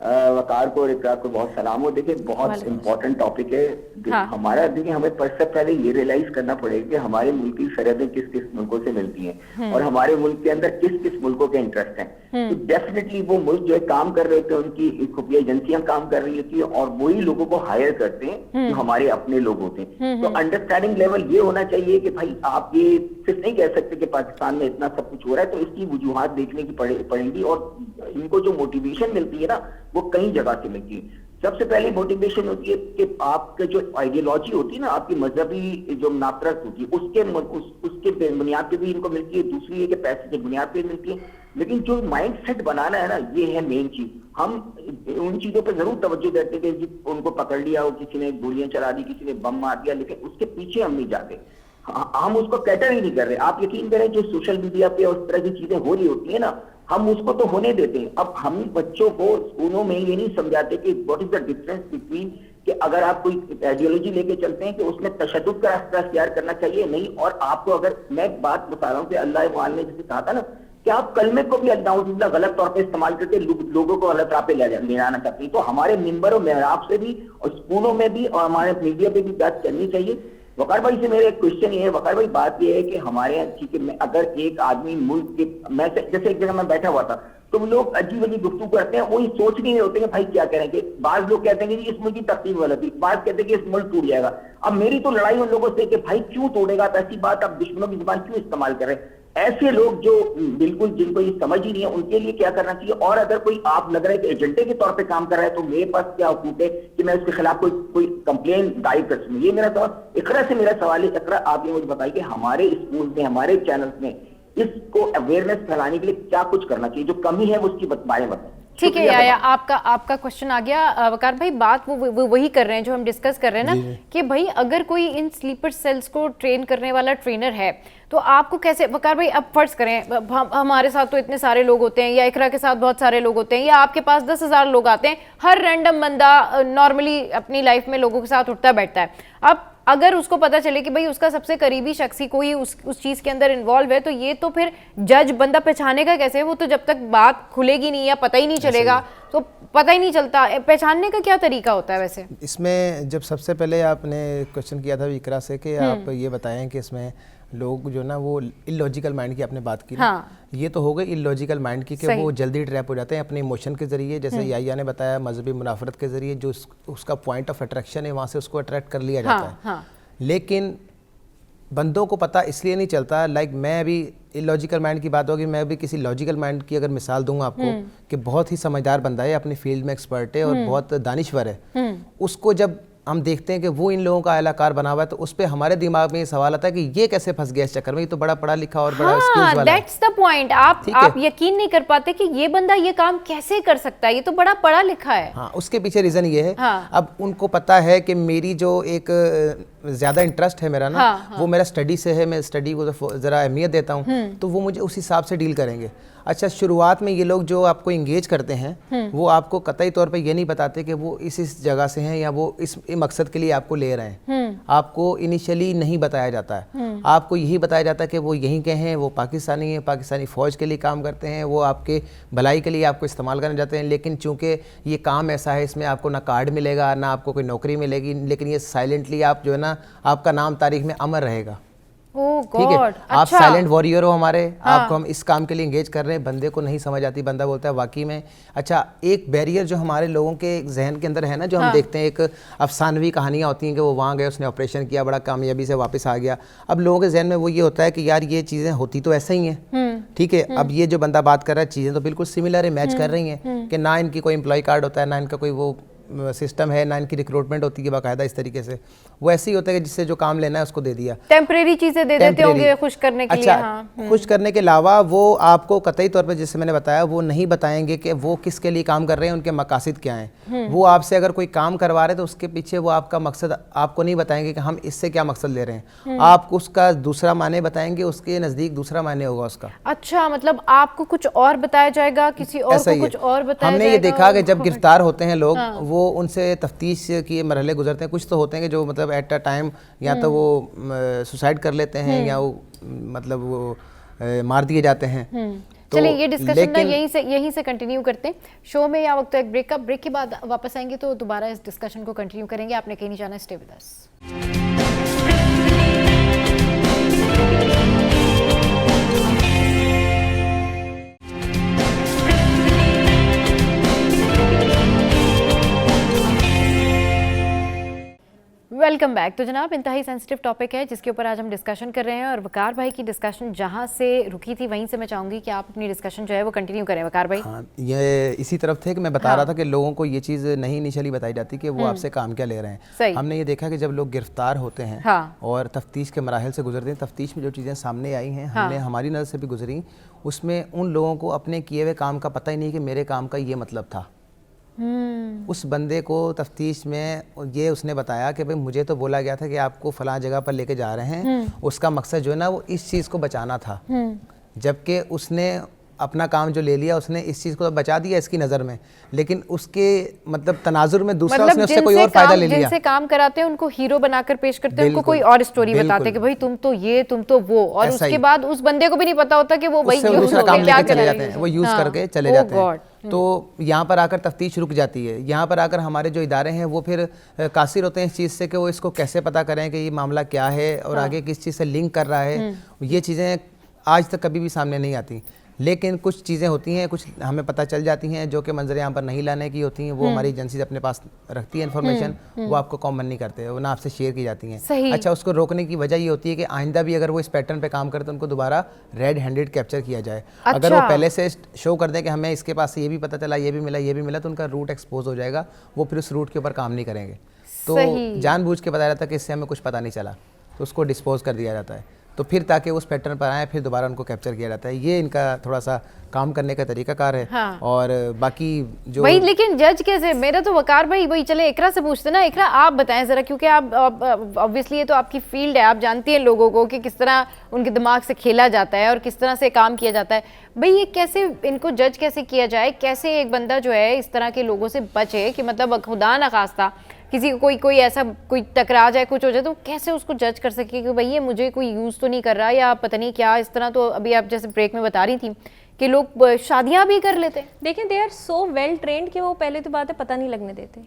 वकार को और इकरार को बहुत सलाम हो। देखिए बहुत इम्पोर्टेंट टॉपिक है। हमारा देखिए हमें सबसे पहले ये रियलाइज करना पड़ेगा कि हमारे मुल्क की सरहदें किस किस मुल्कों से मिलती हैं और हमारे मुल्क के अंदर किस किस मुल्कों के इंटरेस्ट हैं। तो डेफिनेटली वो मुल्क जो है काम कर रहे थे, उनकी खुफिया एजेंसियां काम कर रही होती है और वही लोगों को हायर करते हैं जो हमारे अपने लोग होते हैं। तो अंडरस्टैंडिंग लेवल ये होना चाहिए कि भाई आप ये सिर्फ नहीं कह सकते कि पाकिस्तान में इतना सब कुछ हो रहा है, तो इसकी वजूहात देखने की पड़ेंगी और इनको जो मोटिवेशन मिलती है ना वो कई जगह से मिलती है। सबसे पहली मोटिवेशन होती है कि आपके जो आइडियोलॉजी होती है ना, आपकी मजहबी जो नाफरत होती है उसके बुनियाद पे भी इनको मिलती है। दूसरी है कि पैसे की बुनियाद पे मिलती है। लेकिन जो माइंड सेट बनाना है ना, ये है मेन चीज। हम उन चीजों पे जरूर तवज्जो देते हैं कि उनको पकड़ लिया हो, किसी ने गोलियां चला दी, किसी ने बम मार दिया, लेकिन उसके पीछे हम नहीं जाते, हम उसको कैटर ही नहीं कर रहे। आप यकीन करें जो सोशल मीडिया पे उस तरह की चीजें हो रही होती है ना, हम उसको तो होने देते हैं। अब हम बच्चों को स्कूलों में ये नहीं समझाते कि what is the difference between कि अगर आप कोई आइडियोलॉजी लेके चलते हैं कि उसमें तशद्दुद का रास्ता इख्तियार करना चाहिए नहीं। और आपको अगर मैं बात बता रहा हूँ कि अल्लाह वाल ने जैसे कहा था ना कि आप कलमे को भी अल्लाह गलत तौर पे इस्तेमाल करके लोगों को गलत राह पे ले आना चाहते हैं। तो हमारे मिंबर और मेहराब से भी और स्कूलों में भी और हमारे मीडिया पे भी बात करनी चाहिए वकार भाई से मेरा एक क्वेश्चन ये है, वकार भाई बात ये है कि हमारे यहाँ ठीक है, अगर एक आदमी मुल्क के, मैं जैसे एक जगह मैं बैठा हुआ था तो लोग अजीब अजीब गुफ्तगू करते हैं, वही सोच नहीं रहे होते हैं भाई क्या कह रहे हैं, कि बाज लोग कहते हैं कि इस मुल्क की तरतीब गलत थी, बाज कहते हैं कि इस मुल्क टूट जाएगा। अब मेरी तो लड़ाई उन लोगों से कि भाई क्यों तोड़ेगा, आप ऐसी बात आप दुश्मनों की जुबान क्यों इस्तेमाल कर रहे हैं। ऐसे लोग जो बिल्कुल जिनको ये समझ ही नहीं है उनके लिए क्या करना चाहिए, और अगर कोई आप लग रहा है कि एजेंडे के तौर पे काम कर रहा है तो मेरे पास क्या हुकूक है कि मैं उसके खिलाफ कोई कंप्लेन दायर कर सकूं। ये मेरा सवाल। इकरा से मेरा सवाल है, इकरा आप ये मुझे बताइए कि हमारे स्कूल में, हमारे चैनल्स में इसको अवेयरनेस फैलाने के लिए क्या कुछ करना चाहिए, जो कमी है वो उसकी बारे बताएं। ठीक है या आपका क्वेश्चन आ गया वकार भाई। बात वो वही कर रहे हैं जो हम डिस्कस कर रहे हैं ना, कि भाई अगर कोई इन स्लीपर सेल्स को ट्रेन करने वाला ट्रेनर है तो आपको कैसे, वकार भाई अब फर्ज करें हमारे साथ तो इतने सारे लोग होते हैं, या इकरा के साथ बहुत सारे लोग होते हैं, या आपके पास 10,000 लोग आते हैं, हर रैंडम बंदा नॉर्मली अपनी लाइफ में लोगों के साथ उठता बैठता है। अब अगर उसको पता चले कि भाई उसका सबसे करीबी शख्स ही कोई उस चीज़ के अंदर इन्वॉल्व है, तो ये तो फिर जज बंदा पहचानेगा कैसे? वो तो जब तक बात खुलेगी नहीं या पता ही नहीं चलेगा तो पता ही नहीं चलता। पहचानने का क्या तरीका होता है वैसे? इसमें जब सबसे पहले आपने क्वेश्चन किया था इकरा से कि आप ये बताएं कि इसमें लोग जो ना वो इलॉजिकल माइंड की आपने बात की ना, ये तो हो गई इलॉजिकल माइंड की कि वो जल्दी ट्रैप हो जाते हैं अपने इमोशन के जरिए, जैसे याया ने बताया मजहबी मुनाफरत के जरिए, जो उसका पॉइंट ऑफ अट्रैक्शन है वहाँ से उसको अट्रैक्ट कर लिया जाता है। लेकिन बंदों को पता इसलिए नहीं चलता, लाइक मैं अभी इलॉजिकल माइंड की बात होगी, मैं अभी किसी लॉजिकल माइंड की अगर मिसाल दूंगा आपको कि बहुत ही समझदार बंदा है, अपनी फील्ड में एक्सपर्ट है और बहुत दानिश्वर है, उसको जब हम देखते हैं कि वो इन लोगों का आलाकार बना हुआ है तो उस पर हमारे दिमाग में ये सवाल आता है कि ये कैसे फंस गया इस चक्कर में, ये तो बड़ा पढ़ा लिखा और बड़ा स्किल्स वाला है। That's the point. आप यकीन नहीं कर पाते कि ये बंदा ये काम कैसे कर सकता है, ये तो बड़ा पढ़ा लिखा है। हाँ, उसके पीछे रीजन ये है, अब उनको पता है कि मेरी जो एक ज्यादा इंटरेस्ट है मेरा ना, वो मेरा स्टडी से है, मैं स्टडी को जरा अहमियत देता हूँ, तो वो मुझे उस हिसाब से डील करेंगे। अच्छा, शुरुआत में ये लोग जो आपको इंगेज करते हैं वो आपको कतई तौर पे ये नहीं बताते कि वो इस जगह से हैं या वो इस मकसद के लिए आपको ले रहे हैं। आपको इनिशियली नहीं बताया जाता है, आपको यही बताया जाता है कि वो यहीं के हैं, वो पाकिस्तानी हैं, पाकिस्तानी फ़ौज के लिए काम करते हैं, वो आपके भलाई के लिए आपको इस्तेमाल करने जाते हैं। लेकिन चूँकि ये काम ऐसा है, इसमें आपको ना कार्ड मिलेगा ना आपको कोई नौकरी मिलेगी, लेकिन ये साइलेंटली आप जो है ना, आपका नाम तारीख में अमर रहेगा। ठीक है, आप साइलेंट वॉरियर हो हमारे, आपको हम इस काम के लिए इंगेज कर रहे हैं। बंदे को नहीं समझ आती, बंदा बोलता है वाकई में। अच्छा, एक बैरियर जो हमारे लोगों के जहन के अंदर है ना, जो हम देखते हैं एक अफसानवी कहानियाँ होती हैं कि वो वहाँ गए, उसने ऑपरेशन किया, बड़ा कामयाबी से वापस आ गया। अब लोगों के जहन में वो ये होता है कि यार ये चीज़ें होती तो ऐसा ही हैं। ठीक है, अब ये जो बंदा बात कर रहा है, चीज़ें तो बिल्कुल सिमिलर है, मैच कर रही हैं कि ना इनकी कोई एम्प्लॉय कार्ड होता है, ना इनका कोई वो सिस्टम है, ना इनकी रिक्रूटमेंट होती है बाकायदा इस तरीके से। वो ऐसे ही होता है कि जिससे जो काम लेना है उसको दे दिया, टेम्परेरी चीजें दे देते होंगे खुश करने के लिए। खुश करने के अलावा वो आपको कतई तौर पे, जैसे मैंने बताया, वो नहीं बताएंगे कि वो किसके लिए काम कर रहे हैं, उनके मकासद क्या हैं। वो आपसे अगर कोई काम करवा रहे हैं तो उसके पीछे वो आपका मकसद आपको नहीं बताएंगे कि हम इससे क्या मकसद ले रहे हैं। आप उसका दूसरा माने बताएंगे, उसके नज़दीक दूसरा माने होगा उसका। अच्छा, मतलब आपको कुछ और बताया जाएगा, किसी और को कुछ और बताया हमने ये देखा कि जब गिरफ्तार होते हैं लोग, वो उनसे तफ्तीश के मरहले गुजरते हैं। कुछ तो होते हैं कि जो मतलब एट अ टाइम या तो वो सुसाइड कर लेते हैं या वो मतलब वो मार दिए जाते हैं। तो चलिए ये डिस्कशन ना यहीं से कंटिन्यू करते हैं शो में, या वक्त तो एक ब्रेक के बाद वापस आएंगे तो दोबारा इस डिस्कशन को कंटिन्यू करेंगे। आपने कहीं नहीं जाना, stay with us. Welcome back. तो जनाब, इंतहाई सेंसिटिव टॉपिक है जिसके ऊपर आज हम डिस्कशन कर रहे हैं, और वकार भाई की डिस्कशन जहां से रुकी थी वहीं से मैं चाहूंगी कि आप अपनी डिस्कशन जो है वो कंटिन्यू करें। वकार भाई, हाँ, ये इसी तरफ थे कि मैं बता रहा था कि लोगों को ये चीज़ नहीं इनिशियली बताई जाती कि वो आपसे काम क्या ले रहे हैं। हमने ये देखा कि जब लोग गिरफ्तार होते हैं और तफ्तीश के मराहिल से गुजरते हैं, तफ्तीश में जो चीज़ें सामने आई हैं, हमने हमारी नज़र से भी गुजरी, उसमें उन लोगों को अपने किए हुए काम का पता ही नहीं कि मेरे काम का ये मतलब था। उस बंदे को तफ्तीश में ये उसने बताया कि भाई मुझे तो बोला गया था कि आपको फलां जगह पर लेके जा रहे हैं, उसका मकसद जो है ना वो इस चीज़ को बचाना था, जबकि उसने अपना काम जो ले लिया, उसने इस चीज़ को बचा दिया इसकी नज़र में, लेकिन उसके मतलब तनाजुर में दूसरा उसने उससे कोई और फायदा ले लिया। जिनसे काम कराते हैं उनको हीरो बनाकर पेश करते हैं, उनको कोई और स्टोरी बताते हैं कि भाई तुम तो ये, तुम तो वो, और उसके बाद उस बंदे को भी नहीं पता होता कि वो भाई दूसरा काम लेके चले जाते हैं, वो यूज करके चले जाते हैं। तो यहाँ पर आकर तफ्तीश रुक जाती है। यहाँ पर आकर हमारे जो इदारे हैं वो फिर कासिर होते हैं इस चीज़ से कि वो इसको कैसे पता करें कि ये मामला क्या है और आगे किस चीज़ से लिंक कर रहा है। ये चीज़ें आज तक कभी भी सामने नहीं आती, लेकिन कुछ चीज़ें होती हैं, कुछ हमें पता चल जाती हैं जो कि मंजर यहाँ पर नहीं लाने की होती हैं। वो हमारी एजेंसी अपने पास रखती है इन्फॉर्मेशन, वो आपको कॉमन नहीं करते, वो ना आपसे शेयर की जाती हैं। अच्छा, उसको रोकने की वजह ये होती है कि आइंदा भी अगर वो इस पैटर्न पे काम करते तो उनको दोबारा रेड हैंडेड कैप्चर किया जाए। अगर वो पहले से शो कर दें कि हमें इसके पास से ये भी पता चला, ये भी मिला, ये भी मिला, तो उनका रूट एक्सपोज हो जाएगा, वो फिर उस रूट के ऊपर काम नहीं करेंगे। तो जानबूझ के बताया जाता है कि इससे हमें कुछ पता नहीं चला, तो उसको डिस्पोज कर दिया जाता है। तो फिर ताकि उस पैटर्न पर आए, फिर दोबारा उनको कैप्चर किया जाता है। ये इनका थोड़ा सा काम करने का तरीकाकार है। हाँ। और बाकी जो वही, लेकिन जज कैसे, मेरा तो वकार भाई वही, चले इकरा से पूछते ना। इकरा आप बताएं जरा, क्योंकि आप ऑब्वियसली ये तो आपकी फील्ड है, आप जानती हैं लोगों को कि किस तरह उनके दिमाग से खेला जाता है और किस तरह से काम किया जाता है। भाई ये कैसे इनको जज कैसे किया जाए, कैसे एक बंदा जो है इस तरह के लोगों से बचे कि मतलब खुदा न खास्ता किसी को कोई ऐसा कोई टकरा जाए, कुछ हो जाए, तो कैसे उसको जज कर सके कि भाई ये मुझे कोई यूज़ तो नहीं कर रहा या पता नहीं क्या इस तरह। तो अभी आप जैसे ब्रेक में बता रही थी कि लोग शादियां भी कर लेते हैं। देखें, they are so well trained कि वो पहले तो बात है पता नहीं लगने देते।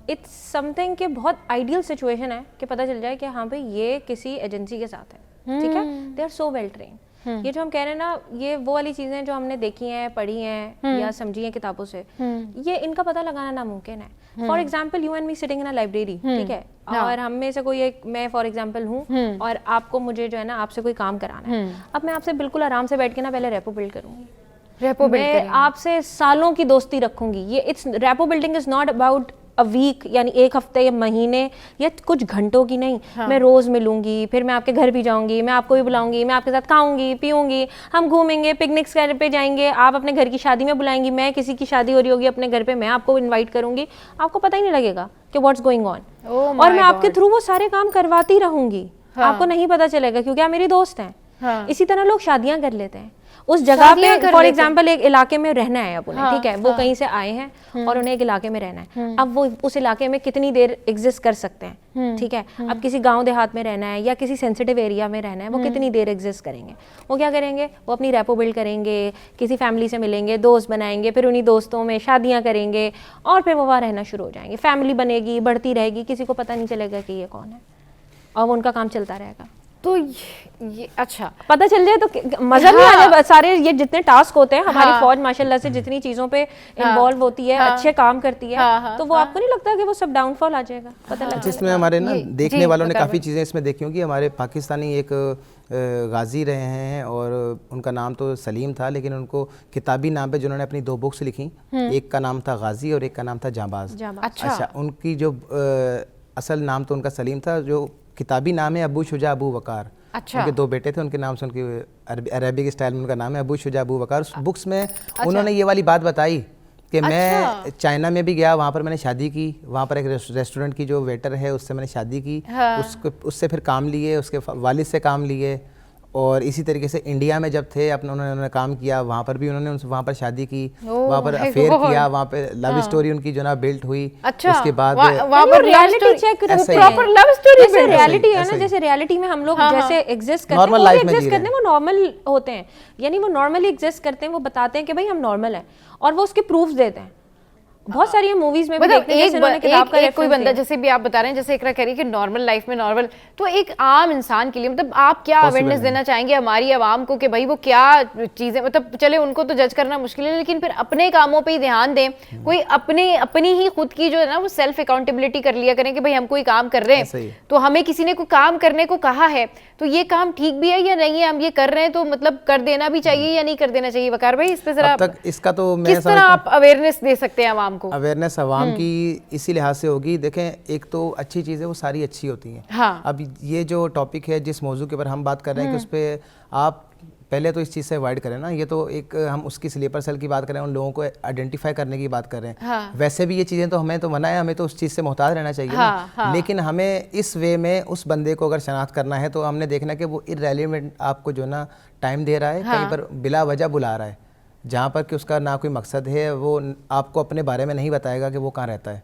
इट्स समथिंग कि बहुत आइडियल सिचुएशन है कि पता चल जाए कि हाँ भाई ये किसी एजेंसी के साथ है, ठीक है। They are so well trained. ये जो हम कह रहे हैं ना, ये वो वाली चीजें जो हमने देखी हैं, पढ़ी हैं या समझी हैं किताबों से, ये इनका पता लगाना नामुमकिन है। For example, you and me sitting in a library, ठीक है, और हम में से कोई एक, मैं फॉर एग्जाम्पल हूँ और आपको मुझे जो है ना आपसे कोई काम कराना है। अब मैं आपसे बिल्कुल आराम से बैठ के ना पहले रेपो बिल्ड करूंगी, मैं आपसे सालों की दोस्ती रखूंगी। ये it's rapport building is not about a week, यानी एक हफ्ते या महीने या कुछ घंटों की नहीं। मैं रोज मिलूंगी, फिर मैं आपके घर भी जाऊंगी, मैं आपको भी बुलाऊंगी, मैं आपके साथ खाऊंगी पीऊंगी, हम घूमेंगे, पिकनिक्स पे जाएंगे, आप अपने घर की शादी में बुलाएंगी, मैं किसी की शादी हो रही होगी अपने घर पे, मैं आपको इन्वाइट करूंगी, आपको पता ही नहीं लगेगा कि व्हाट्स गोइंग ऑन, और मैं आपके थ्रू वो सारे काम करवाती रहूंगी। आपको नहीं पता चलेगा क्योंकि आप मेरी दोस्त हैं। इसी तरह लोग शादियां कर लेते हैं उस जगह पे। फॉर एग्जाम्पल, एक इलाके में रहना है अब उन्हें, ठीक है, वो कहीं से आए हैं और उन्हें एक इलाके में रहना है। अब वो उस इलाके में कितनी देर एग्जिस्ट कर सकते हैं, ठीक है। अब किसी गांव देहात में रहना है या किसी सेंसिटिव एरिया में रहना है, वो कितनी देर एग्जिस्ट करेंगे? वो क्या करेंगे? वो अपनी रेपो बिल्ड करेंगे, किसी फैमिली से मिलेंगे, दोस्त बनाएंगे, फिर उन्हीं दोस्तों में शादियां करेंगे और फिर वो वहाँ रहना शुरू हो जाएंगे। फैमिली बनेगी, बढ़ती रहेगी, किसी को पता नहीं चलेगा कि ये कौन है, और उनका काम चलता रहेगा। तो ये अच्छा पता चल जाए तो मजा नहीं आ जाए। सारे ये जितने टास्क होते हैं, हमारी फौज माशाल्लाह से जितनी चीजों पे इन्वॉल्व होती है, अच्छे काम करती है, तो वो आपको नहीं लगता कि वो सब डाउनफॉल आ जाएगा? पता लग जिसमें हमारे ना देखने वालों ने काफ़ी चीज़ें इसमें देखी होंगी। हमारे पाकिस्तानी एक गाजी रहे हैं और उनका नाम तो सलीम था, लेकिन उनको किताबी नाम पे जिन्होंने अपनी 2 बुक्स लिखी, एक का नाम था गाजी और एक का नाम था जांबाज। अच्छा, उनकी जो असल नाम तो उनका सलीम था, जो किताबी नाम है अबू शुजा अबू वकार। अच्छा। उनके 2 बेटे थे, उनके नाम से उनकी अरबिक स्टाइल में उनका नाम है अबू शुजा अबू वकार। उस बुक्स में उन्होंने ये वाली बात बताई कि मैं चाइना में भी गया, वहाँ पर मैंने शादी की, वहाँ पर एक रेस्टोरेंट की जो वेटर है उससे मैंने शादी की, उससे फिर काम लिए, उसके वालिद से काम लिए, और इसी तरीके से इंडिया में जब थे अपने उन्होंने काम किया, वहाँ पर भी उन्होंने वहाँ पर शादी की, वहाँ पर अफेयर किया, वहाँ पे लव स्टोरी उनकी जो ना बिल्ट हुई। अच्छा, उसके बाद वहाँ पर reality check, proper love story, जैसे रियलिटी है ना, जैसे रियलिटी में हम लोग जैसे एग्जिस्ट करते हैं, नॉर्मल लाइफ में एग्जिस्ट करते हैं, वो नॉर्मल होते हैं, यानी वो नॉर्मली एग्जिस्ट करते हैं, वो बताते हैं कि भाई हम नॉर्मल हैं, और वो उसके प्रूफ देते हैं। बहुत सारी मूवीज में भी देखते हैं, जैसे उन्होंने किताब का कोई बंदा, जैसे भी आप बता रहे हैं, जैसे इकरा कह रही है कि नॉर्मल लाइफ में नॉर्मल, तो एक आम इंसान के लिए मतलब आप क्या अवेयरनेस देना चाहेंगे हमारी आवाम को कि भाई वो क्या चीजें, मतलब चले उनको तो जज करना मुश्किल है, लेकिन फिर अपने कामों पे ही ध्यान दें, कोई अपनी ही खुद की जो है ना वो सेल्फ अकाउंटेबिलिटी कर लिया करें कि भाई हम कोई काम कर रहे हैं, तो हमें किसी ने कोई काम करने को कहा है, तो ये काम ठीक भी है या नहीं है, हम ये कर रहे हैं, तो मतलब कर देना भी चाहिए या नहीं कर देना चाहिए? वकार भाई, इस पे जरा इसका तो किस तरह आप अवेयरनेस दे सकते हैं आवाम को? अवेयरनेस आवाम की इसी लिहाज से होगी, देखें, एक तो अच्छी चीज़ें वो सारी अच्छी होती हैं। हाँ। अब ये जो टॉपिक है, जिस मौजू के ऊपर हम बात कर रहे हैं, कि उस पर आप पहले तो इस चीज़ से अवॉइड करें ना, ये तो एक हम उसकी स्लीपर सेल की बात कर रहे हैं, उन लोगों को आइडेंटिफाई करने की बात कर रहे हैं। हाँ। वैसे भी ये चीज़ें तो हमें तो मना है, हमें तो उस चीज़ से मोहताज रहना चाहिए। हाँ, ना? हाँ। लेकिन हमें इस वे में उस बंदे को अगर शनाख्त करना है, तो हमने देखना कि वो इररेलेवेंट आपको जो ना टाइम दे रहा है, कहीं पर बिला वजह बुला रहा है, जहाँ पर कि उसका ना कोई मकसद है, वो आपको अपने बारे में नहीं बताएगा कि वो कहाँ रहता है।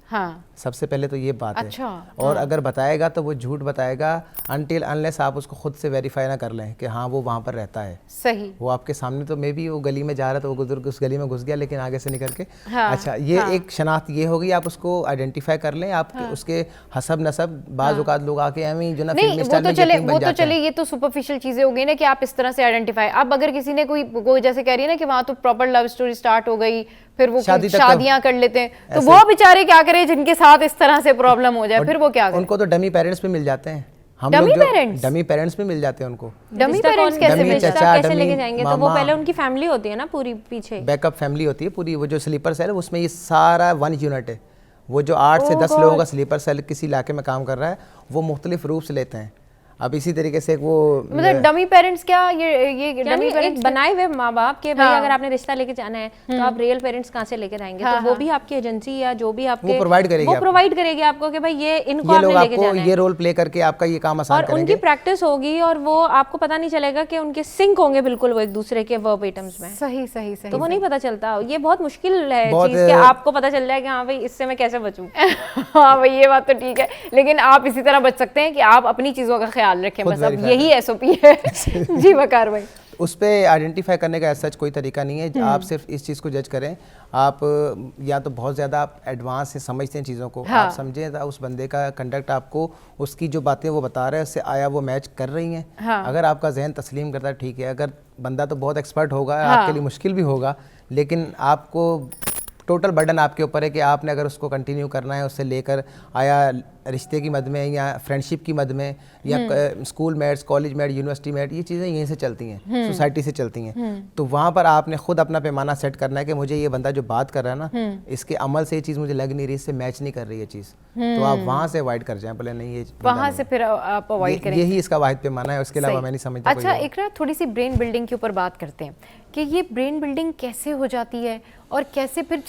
हाँ, सबसे पहले तो ये बात अच्छा, है। और अगर बताएगा तो वो झूठ बताएगा अनटिल अनलेस आप उसको खुद से वेरीफाई ना कर लें कि हाँ वो वहाँ पर रहता है। सही। वो आपके सामने तो मे भी वो गली में जा रहा था, वो उस गली में घुस गया, लेकिन आगे से निकल के अच्छा ये एक शनाख्त ये होगी, आप उसको आइडेंटिफाई कर लें। आप उसके हसब नसब बाज़ औक़ात लोग आके एवं जो ना फिल्मी स्टाइल में यकीन बन जाते हैं। ये तो सुपरफिशियल चीजें हो गई ना कि आप इस तरह से आइडेंटिफाई। अब अगर किसी ने कोई जैसे कह रही है ना कि वहाँ तो प्रॉपर लव स्टोरी स्टार्ट हो गई, फिर वो शादियां कर लेते हैं, तो वो बेचारे क्या करें जिनके साथ इस तरह से प्रॉब्लम हो जाए, फिर वो क्या करें? उनको तो डमी पेरेंट्स भी मिल जाते हैं। हम डमी लोग पेरेंट्स? डमी पेरेंट्स भी मिल जाते हैं उनको। डमी पेरेंट्स कैसे डमी मिलते हैं? चाचा, कैसे लेके डमी जाएंगे? तो वो पहले उनकी फैमिली होती है ना पूरी पीछे, बैकअप फैमिली होती है पूरी। वो जो स्लीपर सेल है उसमें ये सारा 1 यूनिट है। वो जो 8 से 10 लोगों का स्लीपर सेल किसी इलाके में काम कर रहा है, वो मुख्तलिफ रूप से लेते हैं। अब इसी तरीके से वो मतलब डमी पेरेंट्स क्या ये डमी पेरेंट्स बनाए हुए माँ बाप के भाई अगर आपने रिश्ता लेके जाना है तो आप रियल पेरेंट्स कहाँ से लेकर आएंगे? तो वो भी आपकी एजेंसी या जो भी आपके वो प्रोवाइड करेगी आपको कि भाई ये इनको ये लोग आपने लेके जाना आपको है, ये रोल प्ले करके आपका ये काम आसान और करेंगे। उनकी प्रैक्टिस होगी और वो आपको पता नहीं चलेगा कि उनके सिंक होंगे बिल्कुल वो एक दूसरे के वर्बेटम्स में। सही सही सही। तो वो नहीं पता चलता। ये बहुत मुश्किल है बहुत चीज कि आपको पता चल जाए कि हाँ भाई इससे मैं कैसे बचूं। हाँ भाई ये बात तो ठीक है, लेकिन आप इसी तरह बच सकते हैं कि आप अपनी चीजों का ख्याल रखें, बस अब यही एसओपी है। जी वकार भाई, उस पे आइडेंटिफाई करने का सच कोई तरीका नहीं है। आप सिर्फ इस चीज़ को जज करें। आप या तो बहुत ज़्यादा आप एडवांस से समझते हैं चीज़ों को, आप समझें तो उस बंदे का कंडक्ट आपको उसकी जो बातें वो बता रहे हैं उससे आया वो मैच कर रही हैं। अगर आपका जहन तस्लीम करता है ठीक है। अगर बंदा तो बहुत एक्सपर्ट होगा, आपके लिए मुश्किल भी होगा, लेकिन आपको टोटल बर्डन आपके ऊपर है कि आपने अगर उसको कंटिन्यू करना है, उससे लेकर आया रिश्ते की मद में या फ्रेंडशिप की मद में या school mates, college mate, university mate, ये चीज़ें यहीं से चलती हैं, सोसाइटी से चलती हैं। तो वहाँ पर आपने खुद अपना पैमाना सेट करना है कि मुझे ये बंदा जो बात कर रहा है ना, इसके अमल से ये चीज़ मुझे लग नहीं रही, इससे मैच नहीं कर रही है चीज़, तो आप वहाँ से अवॉइड कर जाएं। बोले नहीं ये वहाँ से फिर आप अवॉइड करें, यही इसका वाहिद पैमाना है, उसके अलावा मैं नहीं समझता। अच्छा इकरा, थोड़ी सी ब्रेन बिल्डिंग के ऊपर बात करते हैं कि ये ब्रेन बिल्डिंग कैसे हो जाती है और कैसे फिर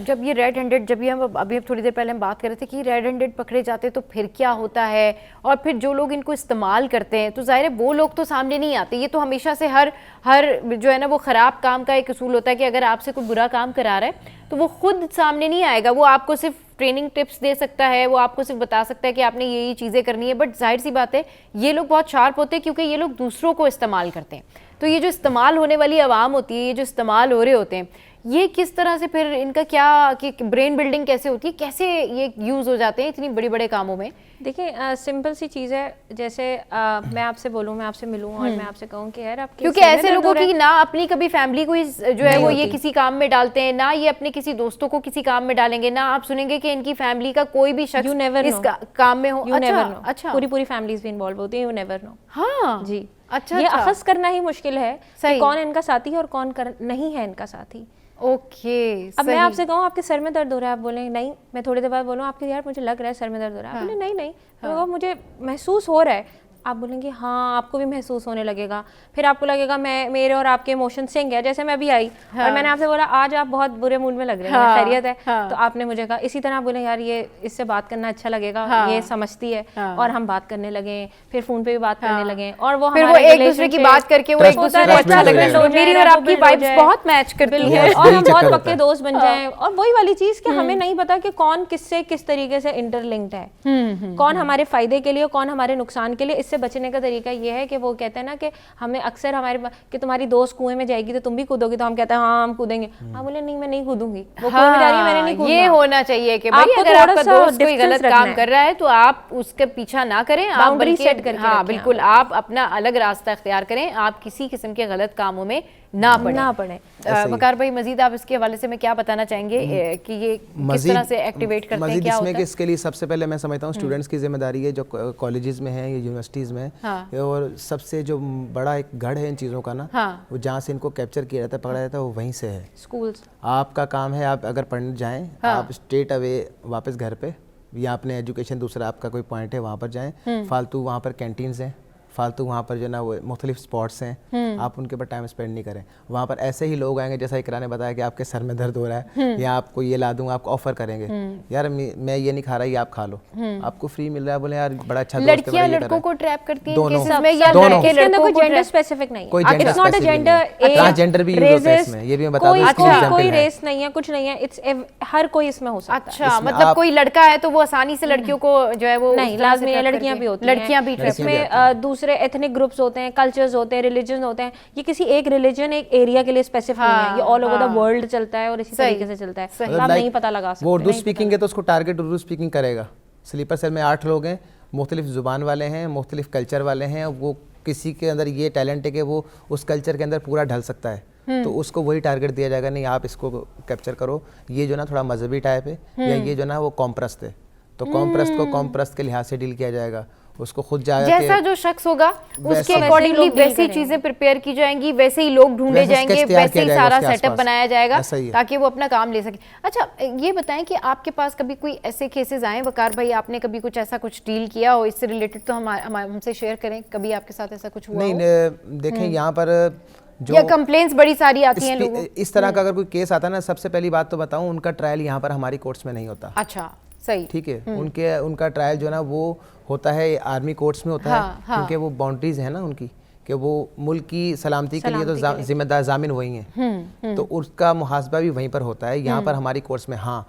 जब ये रेड हैंडेड, जब ये हम अभी थोड़ी देर पहले हम बात कर रहे थे कि रेड हैंडेड पकड़े जाते हैं तो फिर क्या होता है, और फिर जो लोग इनको इस्तेमाल करते हैं तो जाहिर है वो लोग तो सामने नहीं आते। ये तो हमेशा से हर जो है ना वो ख़राब काम का एक असूल होता है कि अगर आपसे कोई बुरा काम करा रहा है तो वो खुद सामने नहीं आएगा, वो आपको सिर्फ ट्रेनिंग टिप्स दे सकता है, वो आपको सिर्फ बता सकता है कि आपने ये चीज़ें करनी है। बट जाहिर सी बात है ये लोग बहुत शार्प होते हैं क्योंकि ये लोग दूसरों को इस्तेमाल करते हैं। तो ये जो इस्तेमाल होने वाली आवाम होती है, ये जो इस्तेमाल हो रहे होते हैं, ये किस तरह से फिर इनका क्या कि ब्रेन बिल्डिंग कैसे होती है, कैसे ये यूज़ हो जाते हैं इतनी बड़े बड़े कामों में? देखिए सिंपल सी चीज़ है, जैसे मैं आपसे बोलूँ, मैं आपसे मिलूँ और मैं आपसे कहूँ कि यार आपके, क्योंकि ऐसे लोगों की ना अपनी कभी फैमिली को जो है वो ये किसी काम में डालते हैं, ना ये अपने किसी दोस्तों को किसी काम में डालेंगे, ना आप सुनेंगे कि इनकी फैमिली का कोई भी शख्स इस काम में हो। अच्छा, पूरी फैमिलीज भी इन्वॉल्व होती है, यू नेवर नो। हाँ जी, अच्छा, ये अखज़ करना ही मुश्किल है कि कौन इनका साथी है और कौन नहीं है इनका साथी। ओके अब मैं आपसे कहूँ आपके सर में दर्द हो रहा है, आप बोलेंगे नहीं, मैं थोड़ी देर बाद बोलूँ आपके यार मुझे लग रहा है सर में दर्द हो रहा है, आप बोले नहीं नहीं, तो मुझे महसूस हो रहा है, आप बोलेंगे हाँ, आपको भी महसूस होने लगेगा। फिर आपको लगेगा मेरे और आपके इमोशन सिंक है। जैसे मैं अभी आई और मैंने आपसे बोला आज आप बहुत बुरे मूड में लग रहे हैं, खैरियत है? तो आपने मुझे कहा, इसी तरह बोले यार ये इससे बात करना अच्छा लगेगा, ये समझती है, और हम बात करने लगे, फिर फोन पे भी बात करने लगे, और वो एक दूसरे की बात करके वो एक दूसरे को अच्छा लग रहा है, मेरी और आपकी वाइब्स बहुत मैच करती है और हम बहुत पक्के दोस्त बन जाएं। और वही वाली चीज कि हमें नहीं पता कि कौन किससे किस तरीके से इंटरलिंक्ड है, कौन हमारे फायदे के लिए, कौन हमारे नुकसान के लिए। इससे बचने का तरीका ये है कि वो कहते हैं ना कि हमें अक्सर कि तुम्हारी दोस्त कुएं में जाएगी तो तुम भी कूदोगे, तो हम कहते हैं हाँ हम कूदेंगे, हाँ बोले नहीं मैं नहीं कूदूंगी, वो कुएं में जा रही है मैंने नहीं कूदना। ये होना चाहिए कि भाई अगर आपका दोस्त कोई गलत काम कर रहा है तो आप उसके पीछा ना करें, आप बाउंड्री सेट करके हाँ बिल्कुल आप अपना अलग रास्ता इख्तियार करें, आप किसी किस्म के गलत कामों में ना पड़े। वकार भाई मजीद आप इसके हवाले से मैं क्या बताना चाहेंगे कि ये किस तरह से एक्टिवेट करते हैं, क्या होता है? इसके लिए सबसे पहले मैं समझता हूँ स्टूडेंट्स की जिम्मेदारी है जो कॉलेजेस में है या यूनिवर्सिटीज़ में है, और सबसे जो बड़ा एक गढ़ है इन चीज़ों का ना, वो जहाँ से इनको कैप्चर किया जाता है, पकड़ा जाता है, वो वहीं से है। स्कूल्स आपका काम है, आप अगर पढ़ने जाएँ आप स्ट्रेट अवे वापस घर पे, या अपने एजुकेशन दूसरा आपका कोई पॉइंट है वहाँ पर जाएँ, फालतू वहाँ पर कैंटीन्स हैं, फालतू वहाँ पर जो ना वो मुख्तलिफ स्पॉट्स हैं, आप उनके ऊपर टाइम स्पेंड नहीं करें। वहाँ पर ऐसे ही लोग आएंगे, जैसा इकरा ने बताया कि आपके सर में दर्द हो रहा है या आपको ये ला दूंगा, आपको ऑफर करेंगे, यार मैं ये नहीं खा रहा, ये आप खा लो, आपको फ्री मिल रहा है, बोले यार बड़ा अच्छा दोस्त है, लड़कियां लड़कों को ट्रैप करती हैं दोनों, केसेस में, या दोनों। लड़के इसके अंदर लड़कों कोई को जेंडर ट्रैप? स्पेसिफिक नहीं है, कोई gender it's not a specific gender, नहीं है। ट्रांसजेंडर भी यूज होता है इसमें, ये भी मैं बता दूं, इसकी example कोई है। रेस नहीं है, कुछ नहीं है, इट्स हर कोई इसमें हो सकता है। अच्छा, मतलब कोई लड़का है तो वो आसानी से लड़कियों को जो है वो नहीं, लाजमी है, लड़कियां भी होती हैं, लड़कियां भी ट्रैप इसमें दूसरे एथनिक ग्रुप्स होते हैं, कल्चर्स होते हैं, रिलीजन होते हैं, ये किसी एक रिलीजन एक एरिया के लिए स्पेसिफिक नहीं है, ये ऑल ओवर द वर्ल्ड चलता है और इसी तरीके से चलता है, मतलब आप नहीं पता लगा सकते। वो उर्दू स्पीकिंग है तो उसको टारगेट उर्दू स्पीकिंग करेगा। स्लीपर सेल में 8 लोग हैं, मुख्तलिफ ज़ुबान वाले हैं, मुख्तलिफ कल्चर वाले हैं, वो किसी के अंदर ये टैलेंट है कि वो उस कल्चर के अंदर पूरा ढल सकता है, तो उसको वही टारगेट दिया जाएगा, नहीं आप इसको कैप्चर करो, ये जो ना थोड़ा मजहबी टाइप है, या ये जो ना वो कॉम्प्रस्त है, तो कॉम्प्रस्त को कॉम्प्रस्त के लिहाज से डील किया जाएगा, उसको खुद जाएगा, जैसा जो शख्स होगा उसके वैसे अकॉर्डिंगली लोग deal वैसी करेंगे। चीजें प्रिपेयर की जाएंगी, वैसे ही लोग ढूंढे वैसे जाएंगे, sketch तैयार वैसे किया ही जाएगा सारा उसके सेटअप आसपास। बनाया जाएगा ऐसा ही है। ताकि वो अपना काम ले सके। अच्छा, ये बताएं कि आपके पास कभी कोई ऐसे केसेस आए वकार भाई, आपने कभी कुछ ऐसा कुछ डील किया हो इससे रिलेटेड, तो हमसे शेयर करें, कभी आपके साथ ऐसा कुछ हुआ नहीं हो? देखें यहाँ पर जो या कंप्लेंट्स बड़ी सारी आती हैं लोगों? इस तरह का अगर कोई केस आता है ना, सबसे पहली बात तो बताऊं, उनका ट्रायल यहाँ पर हमारी कोर्ट्स में नहीं होता। अच्छा, सही, ठीक है, उनका ट्रायल जो ना वो होता है आर्मी कोर्ट्स में होता है, क्योंकि वो बाउंड्रीज है ना उनकी, कि वो मुल्क की सलामती के लिए तो जिम्मेदार जामिन वही हैं, तो उसका मुहासबा भी वहीं पर होता है। यहाँ पर हमारी कोर्ट्स में हाँ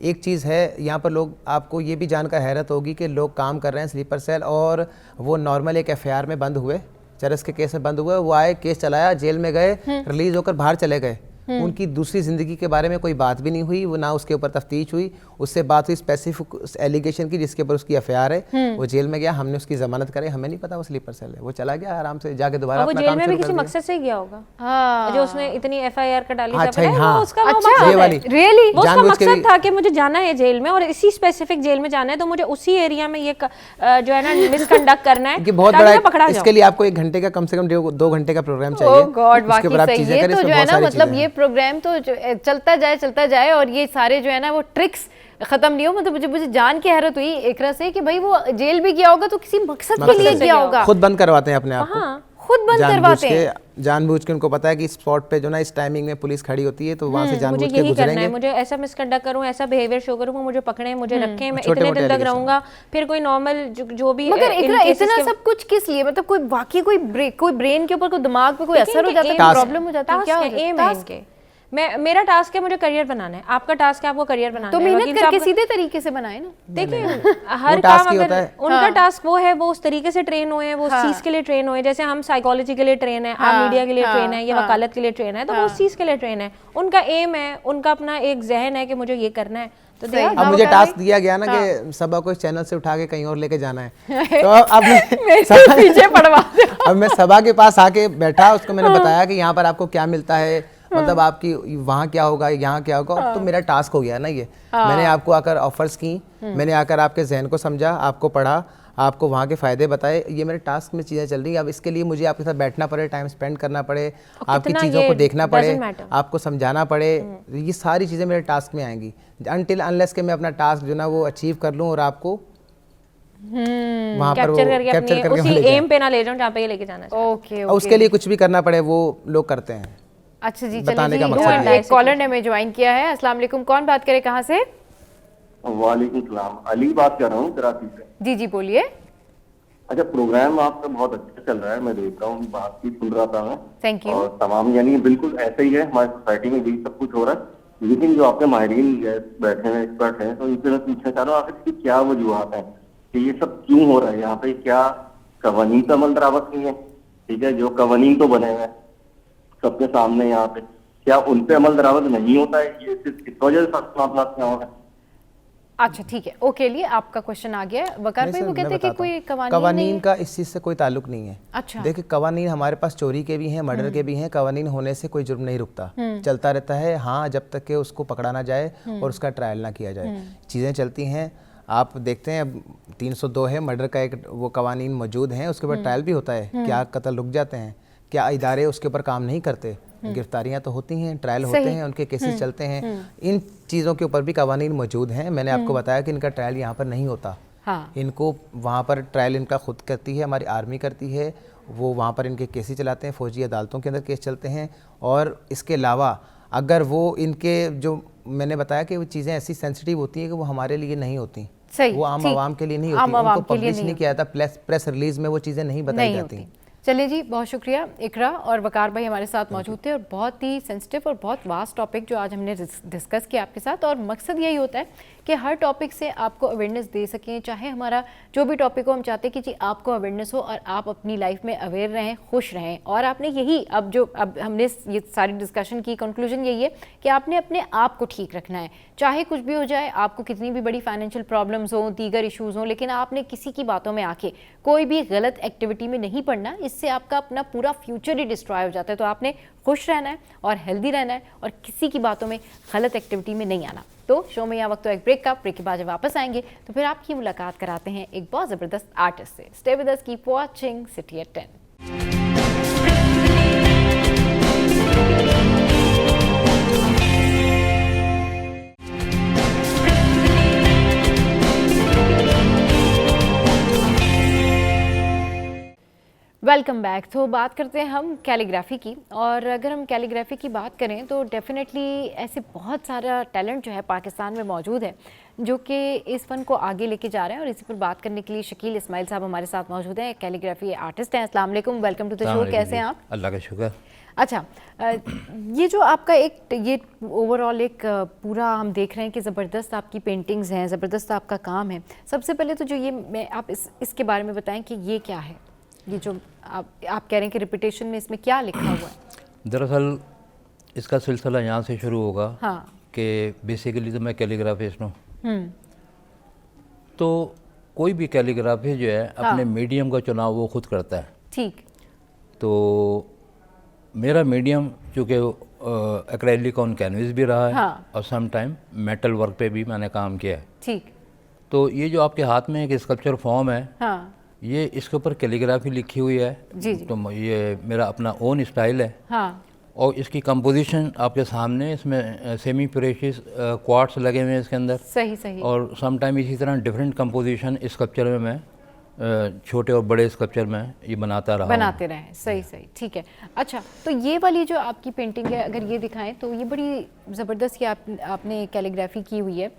एक चीज़ है, यहाँ पर लोग, आपको ये भी जानकर हैरत होगी कि लोग काम कर रहे हैं स्लीपर सेल और वो नॉर्मल एक FIR में बंद हुए, चरस के केस में बंद हुए, वो आए, केस चलाया, जेल में गए, रिलीज होकर बाहर चले गए, उनकी दूसरी ज़िंदगी के बारे में कोई बात भी नहीं हुई, वो ना उसके ऊपर तफ्तीश हुई, उससे बात हुई स्पेसिफिक एलिगेशन की जिसके ऊपर उसकी FIR है, वो जेल में गया, हमने उसकी जमानत करे, हमें नहीं पता वो स्लीपर सेल है, वो चला गया आराम से, जाके दोबारा वो अपना जेल काम में भी शुरू कर किसी दिया। मकसद से ही गया होगा, हाँ, जो उसने इतनी FIR का डाली अच्छा, था, हाँ, वो उसका अच्छा, मकसद ये वाली है, रियली वो उसका जानबूझ के मकसद भी- था कि मुझे जाना है जेल में और इसी स्पेसिफिक जेल में जाना है, तो मुझे उसी एरिया में ये जो है ना मिसकंडक्ट करना है, कि बहुत ताकि बड़ा मैं पकड़ा इसके जाऊं। लिए आपको 1 घंटे का कम से कम 2 घंटे का प्रोग्राम चाहिए। ओह गॉड, उसके ऊपर वाकई आप सही, चीजें ये करें, तो इसमें जो है बहुत ना, सारी मतलब चीजें ये हैं। प्रोग्राम तो चलता जाए और ये सारे जो है ना वो ट्रिक्स खत्म नहीं हो। मतलब मुझे जान के हैरत हुई एकरा से कि भाई वो जेल भी गया होगा तो किसी मकसद के लिए गया होगा, खुद बंद करवाते हैं अपने आप को, खुद बंद करवाते हैं, जानबूझ के उनको पता है कि इस स्पॉट पे जो ना इस टाइमिंग में पुलिस खड़ी होती है, तो वहां से मुझे जानबूझ के यही करना है, गुजरेंगे। मुझे ऐसा मिसकंडक्ट करूं, ऐसा बिहेवियर शो करूं, मुझे पकड़ें, मुझे रखें, मैं छोटे इतने मोटे दिन तक allegation। रहूंगा, फिर कोई नॉर्मल जो भी मगर इन इतना cases इतना के- सब कुछ किस लिए? मतलब कोई वाकई कोई ब्रेन के ऊपर, कोई दिमाग पे कोई असर हो जाता है, task प्रॉब्लम हो जाती है, क्या हो टास्क है, एम जाता है है? इनके। मेरा टास्क है मुझे करियर बनाना है, आपका टास्क है आपको करियर बनाना तो है। मेहनत वकील करके साहब- सीधे तरीके से बनाए ना। देखिए हर वो task काम ही होता अगर है। उनका टास्क वो है, वो उस तरीके से ट्रेन हुए हैं, वो उस चीज के लिए ट्रेन हुए, जैसे हम साइकोलॉजी के लिए ट्रेन है, आप मीडिया के लिए ट्रेन है, या वकालत के लिए ट्रेन है, तो वो उस चीज के लिए ट्रेन है, उनका एम है, उनका अपना एक जहन है कि मुझे ये करना है, तो दे अब मुझे टास्क दिया गया ना कि सबा को इस चैनल से उठा के कहीं और लेके जाना है, तो अब पीछे पड़वा अब मैं सबा के पास आके बैठा, उसको मैंने बताया कि यहाँ पर आपको क्या मिलता है, मतलब आपकी वहाँ क्या होगा, यहाँ क्या होगा, अब तो मेरा टास्क हो गया ना ये। मैंने आपको आकर ऑफर्स की, मैंने आकर आपके जहन को समझा, आपको पढ़ा, आपको वहाँ के फायदे बताए, ये मेरे टास्क में चीज़ें चल रही हैं। अब इसके लिए मुझे आपके साथ बैठना पड़े, टाइम स्पेंड करना पड़े, आपकी चीज़ों को देखना पड़े, आपको समझाना पड़े, ये सारी चीज़ें मेरे टास्क में आएंगी, अनटिल अनलेस के मैं अपना टास्क जो ना वो अचीव कर लूँ और आपको वहाँ पर वो कैप्चर करके कैप्चर अपनी करके उसी ले जाएं। एम पे ना ले जाऊं जहाँ पे ये लेके जाना चाहिए। ओके और उसके लिए कुछ भी करना पड़े वो लोग करते हैं। अच्छा जी, बताने चलिए का जी, मकसद एक कॉलर ने हमें ज्वाइन किया है। अस्सलाम वालेकुम, कौन बात करे, कहाँ से? वालेकुम सलाम, अली बात कर रहा हूँ कराची से। जी जी बोलिए। अच्छा, प्रोग्राम आपका बहुत अच्छा चल रहा है, मैं देख रहा हूँ, बात भी सुन रहा था मैं। Thank you. और तमाम यानी बिल्कुल ऐसा ही है, हमारी सोसाइटी में भी सब कुछ हो रहा है, लेकिन जो आपके माहिरीन बैठे हैं, एक्सपर्ट हैं, तो इनसे मैं पूछना चाह रहा हूँ आखिर की क्या वजूहत है कि ये सब क्यों हो रहा है यहाँ पे? क्या कवानीन का अमल दरामद नहीं है? ठीक है, जो कवानीन तो बने हुए हैं सबके सामने यहाँ पे, क्या उन पे अमल दरामद नहीं होता है? ये सिर्फ इस वजह से मामला क्या हो रहा है? अच्छा ठीक है, ओके, लिए आपका क्वेश्चन आ गया। वकार भाई वो कहते हैं कि कोई कवानीन का इस चीज़ से कोई ताल्लुक नहीं है। अच्छा, देखिए कवानीन हमारे पास चोरी के भी हैं, मर्डर के भी हैं, कवानीन होने से कोई जुर्म नहीं रुकता, चलता रहता है, हाँ, जब तक कि उसको पकड़ा ना जाए और उसका ट्रायल ना किया जाए, चीज़ें चलती हैं। आप देखते हैं अब 302 है, मर्डर का एक वो कवानीन मौजूद हैं, उसके ऊपर ट्रायल भी होता है, क्या कत्ल रुक जाते हैं, क्या इदारे उसके ऊपर काम नहीं करते, गिरफ्तारियां तो होती हैं, ट्रायल होते हैं, उनके केसेस चलते हैं, इन चीज़ों के ऊपर भी कवानीन मौजूद हैं। मैंने आपको बताया कि इनका ट्रायल यहाँ पर नहीं होता, हाँ। इनको वहाँ पर ट्रायल इनका खुद करती है, हमारी आर्मी करती है, वो वहाँ पर इनके केसेस चलाते हैं, फौजी अदालतों के अंदर केस चलते हैं। और इसके अलावा अगर वो इनके जो मैंने बताया कि वो चीज़ें ऐसी सेंसिटिव होती हैं कि वो हमारे लिए नहीं होती, वो आम आवाम के लिए नहीं होती, उनको पब्लिश नहीं किया जाता, प्रेस रिलीज में वो चीज़ें नहीं बताई जाती। चलिए जी, बहुत शुक्रिया इकरा और वकार भाई हमारे साथ मौजूद थे, और बहुत ही सेंसिटिव और बहुत वास्ट टॉपिक जो आज हमने डिस्कस किया आपके साथ। और मकसद यही होता है कि हर टॉपिक से आपको अवेयरनेस दे सकें, चाहे हमारा जो भी टॉपिक हो, हम चाहते हैं कि जी आपको अवेयरनेस हो और आप अपनी लाइफ में अवेयर रहें, खुश रहें। और आपने यही अब हमने ये सारी डिस्कशन की कंक्लूजन यही है कि आपने अपने आप को ठीक रखना है, चाहे कुछ भी हो जाए, आपको कितनी भी बड़ी फाइनेंशियल प्रॉब्लम्स हों, दीगर इशूज़ हों, लेकिन आपने किसी की बातों में आके कोई भी गलत एक्टिविटी में नहीं पड़ना, इससे आपका अपना पूरा फ्यूचर ही डिस्ट्रॉय हो जाता है। तो आपने खुश रहना है और हेल्दी रहना है और किसी की बातों में गलत एक्टिविटी में नहीं आना। तो शो में यहाँ वक्त तो एक ब्रेक का, ब्रेक के बाद जब वापस आएंगे तो फिर आपकी मुलाकात कराते हैं एक बहुत ज़बरदस्त आर्टिस्ट से। Stay with us, keep watching city at 10। Welcome back. तो बात करते हैं हम कैलीग्राफी की, और अगर हम कैलीग्राफी की बात करें तो डेफिनेटली ऐसे बहुत सारा टैलेंट जो है पाकिस्तान में मौजूद है जो कि इस फ़न को आगे लेके जा रहे हैं। और इसी पर बात करने के लिए शकील इस्माइल साहब हमारे साथ मौजूद हैं, कैलीग्राफी आर्टिस्ट हैं। अस्सलाम वालेकुम, वेलकम टू द शो। कैसे हैं आप? अल्लाह का शुक्र। अच्छा, ये जो आपका ये ओवरऑल एक पूरा हम देख रहे हैं कि ज़बरदस्त आपकी पेंटिंग्स हैं, ज़बरदस्त आपका काम है। सबसे पहले तो जो ये आप इसके बारे में बताएं कि ये क्या है, ये जो आप कह रहे हैं कि रिपीटेशन में इसमें क्या लिखा हुआ है? दरअसल इसका सिलसिला यहाँ से शुरू होगा कि बेसिकली तो मैं कैलीग्राफिस्ट हूँ, तो कोई भी कैलीग्राफी जो है अपने मीडियम का चुनाव वो खुद करता है। ठीक। तो मेरा मीडियम चूँकि एक्रेलिक ऑन कैनवस भी रहा है और सम टाइम मेटल वर्क पे भी मैंने काम किया है। ठीक। तो ये जो आपके हाथ में एक स्कल्पचर फॉर्म है, ये इसके ऊपर कैलीग्राफी लिखी हुई है। जी। तो ये मेरा अपना ओन स्टाइल है। और इसकी कंपोजिशन आपके सामने, इसमें सेमी प्रेशियस क्वार्ट्स लगे हुए हैं इसके अंदर। सही। और सम टाइम इसी तरह डिफरेंट कंपोजिशन स्कल्पचर में मैं छोटे और बड़े स्कल्पचर में ये बनाते रहे। सही। ठीक है। अच्छा, तो ये वाली जो आपकी पेंटिंग है, अगर ये दिखाएं तो ये बड़ी ज़बरदस्त आपने कैलीग्राफी की हुई है।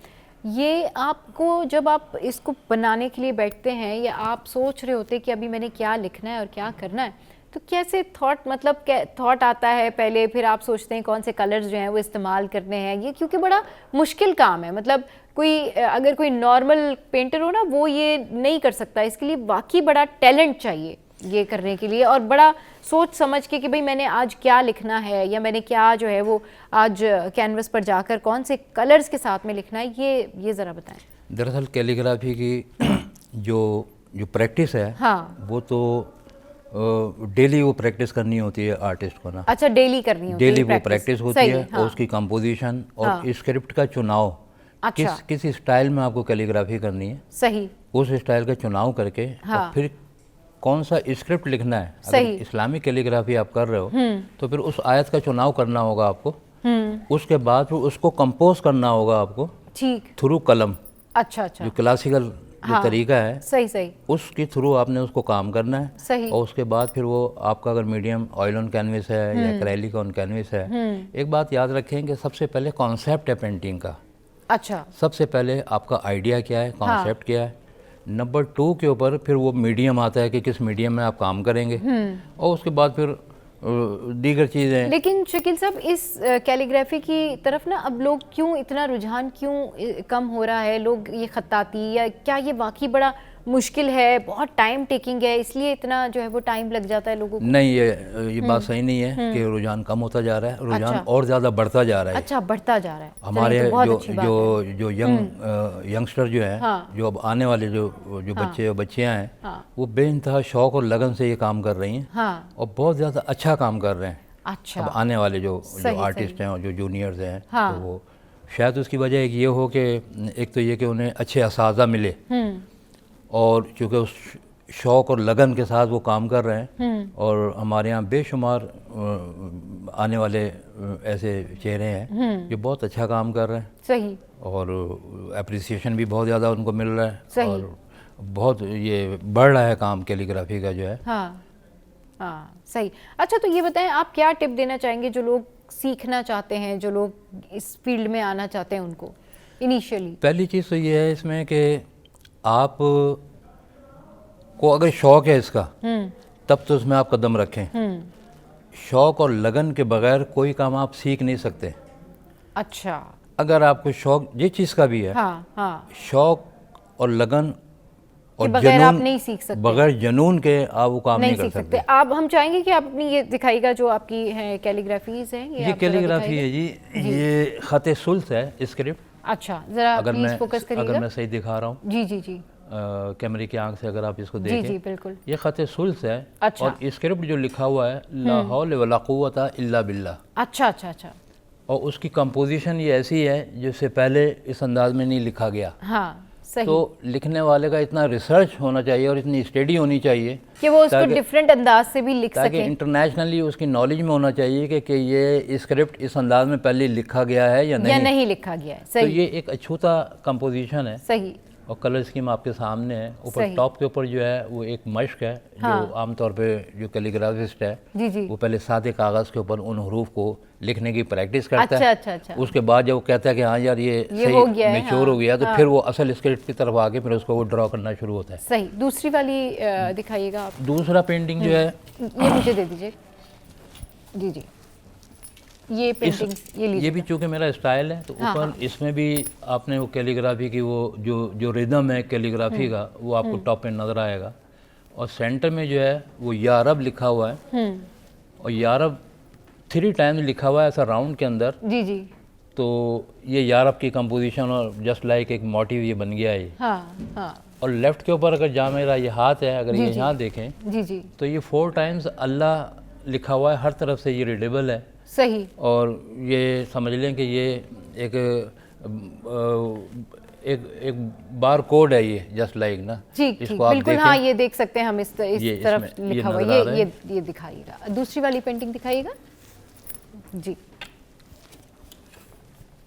ये आपको जब आप इसको बनाने के लिए बैठते हैं या आप सोच रहे होते कि अभी मैंने क्या लिखना है और क्या करना है, तो कैसे थॉट आता है पहले, फिर आप सोचते हैं कौन से कलर्स जो हैं वो इस्तेमाल करने हैं? ये क्योंकि बड़ा मुश्किल काम है, मतलब अगर कोई नॉर्मल पेंटर हो ना वो ये नहीं कर सकता, इसके लिए वाकई बड़ा टैलेंट चाहिए ये करने के लिए, और बड़ा सोच समझ के कि भाई मैंने आज क्या लिखना है या मैंने क्या जो है वो आज कैनवस पर जाकर कौन से कलर्स के साथ में लिखना है, ये ज़रा बताएं। दरअसल कैलीग्राफी की जो प्रैक्टिस है वो तो डेली वो प्रैक्टिस करनी होती है आर्टिस्ट को ना। अच्छा, डेली करनी होती है, डेली वो प्रैक्टिस होती है। और उसकी कंपोजिशन और स्क्रिप्ट का चुनाव, किस स्टाइल में आपको कैलीग्राफी करनी है, सही, उस स्टाइल का चुनाव करके और फिर कौन सा स्क्रिप्ट लिखना है। अगर इस्लामिक कैलीग्राफी आप कर रहे हो तो फिर उस आयत का चुनाव करना होगा आपको। उसके बाद फिर उसको कंपोज करना होगा आपको, ठीक, थ्रू कलम। अच्छा, जो क्लासिकल जो तरीका है, सही, उसके थ्रू आपने उसको काम करना है। सही। और उसके बाद फिर वो आपका अगर मीडियम ऑयल ऑन कैनवस है या एक्रेलिक ऑन कैनवस है, एक बात याद रखें कि सबसे पहले कॉन्सेप्ट है पेंटिंग का। अच्छा, सबसे पहले आपका आइडिया क्या है, कॉन्सेप्ट क्या है। नंबर 2 के ऊपर फिर वो मीडियम आता है कि किस मीडियम में आप काम करेंगे, और उसके बाद फिर दीगर चीज़ें। लेकिन शकील साहब, इस कैलीग्राफी की तरफ ना अब लोग क्यों इतना रुझान क्यों कम हो रहा है? लोग ये खत्ताती, या क्या ये वाकई बड़ा मुश्किल है, बहुत टाइम टेकिंग है, इसलिए इतना जो है वो टाइम लग जाता है लोगों को? नहीं, ये बात सही नहीं है कि रुझान कम होता जा रहा है, रुझान और ज़्यादा बढ़ता जा रहा है। अच्छा, बढ़ता जा रहा है। हमारे जो यंगस्टर जो है, जो अब आने वाले जो बच्चे और बच्चियाँ हैं, वो बेइंतहा शौक और लगन से ये काम कर रही हैं और बहुत ज़्यादा अच्छा काम कर रहे हैं। अच्छा, अब आने वाले जो आर्टिस्ट हैं और जो जूनियर्स हैं, तो वो शायद उसकी वजह एक ये हो कि एक तो ये कि उन्हें अच्छे असाज़ा मिले, और चूँकि उस शौक़ और लगन के साथ वो काम कर रहे हैं, और हमारे यहाँ बेशुमार आने वाले ऐसे चेहरे हैं जो बहुत अच्छा काम कर रहे हैं। सही। और अप्रिसिएशन भी बहुत ज़्यादा उनको मिल रहा है। सही। और बहुत ये बढ़ रहा है काम कैलीग्राफी का जो है। हाँ हाँ सही। अच्छा तो ये बताएं, आप क्या टिप देना चाहेंगे जो लोग सीखना चाहते हैं, जो लोग इस फील्ड में आना चाहते हैं उनको इनिशियली? पहली चीज़ तो ये है इसमें कि आप को अगर शौक़ है इसका तब तो उसमें आप कदम रखें। शौक़ और लगन के बगैर कोई काम आप सीख नहीं सकते। अच्छा। अगर आपको शौक़ जिस चीज़ का भी है, हाँ हाँ, शौक़ और लगन और बगैर आप नहीं सीख सकते, बगैर जुनून के आप वो काम नहीं कर सकते। आप हम चाहेंगे कि आप अपनी ये दिखाइएगा जो आपकी है कैलीग्राफीज हैं। ये कैलीग्राफी है जी, ये ख़त सुल्स है स्क्रिप्ट। अच्छा जरा प्लीज फोकस करिएगा। अगर मैं सही दिखा रहा हूँ जी जी जी, कैमरे की आंख से अगर आप इसको देखें, जी जी बिल्कुल, ये ख़त सुल्स है। अच्छा। और स्क्रिप्ट जो लिखा हुआ है ला हौल वला कुव्वता इल्ला बिल्लाह। अच्छा अच्छा अच्छा। और उसकी कंपोजिशन ये ऐसी है जिससे पहले इस अंदाज में नहीं लिखा गया। हाँ सही। तो लिखने वाले का इतना रिसर्च होना चाहिए और इतनी स्टडी होनी चाहिए कि वो उसको डिफरेंट अंदाज से भी लिख ताकि सके। इंटरनेशनली उसकी नॉलेज में होना चाहिए कि ये स्क्रिप्ट इस अंदाज में पहले लिखा गया है या नहीं लिखा गया है। सही। तो ये एक अछूता कंपोजिशन है। सही। और कलर स्कीम आपके सामने है। ऊपर टॉप के ऊपर जो है वो एक मश्क है। हाँ। जो आमतौर पे जो कैलीग्राफिस्ट है जी जी, वो पहले सादे कागज़ के ऊपर उन हरूफ को लिखने की प्रैक्टिस करता अच्छा, है। अच्छा, अच्छा। उसके बाद जब वो कहता है कि हाँ यार ये सही हो गया है, मैच्योर हो गया, तो फिर वो असल स्क्रिप्ट की तरफ आके फिर उसको वो ड्रॉ करना शुरू होता है। सही। दूसरी वाली दिखाइएगा आप। दूसरा पेंटिंग जो है ये मुझे दे दीजिए। जी जी, ये पेंटिंग ये लीजिए। ये भी चूँकि मेरा स्टाइल है तो ऊपर इसमें भी आपने वो कैलीग्राफी की वो जो रिदम है कैलीग्राफी का वो आपको टॉप पे नज़र आएगा। और सेंटर में जो है वो या रब लिखा हुआ है और या रब 3 टाइम्स लिखा हुआ है ऐसा राउंड के अंदर। जी जी, तो ये या रब की कंपोजिशन और जस्ट लाइक एक मोटिव ये बन गया है ये। हाँ हाँ। और लेफ्ट के ऊपर अगर जहाँ मेरा ये हाथ है, अगर ये यहाँ देखें जी जी, तो ये 4 टाइम्स अल्लाह लिखा हुआ है। हर तरफ से ये रीडेबल है। सही। और ये समझ लें कि ये एक बार कोड है ये, जस्ट लाइक ना। ठीक ठीक, बिल्कुल। हाँ ये देख सकते हैं हम इस तरफ लिखा हुआ ये दिखाइएगा। दूसरी वाली पेंटिंग दिखाइएगा जी।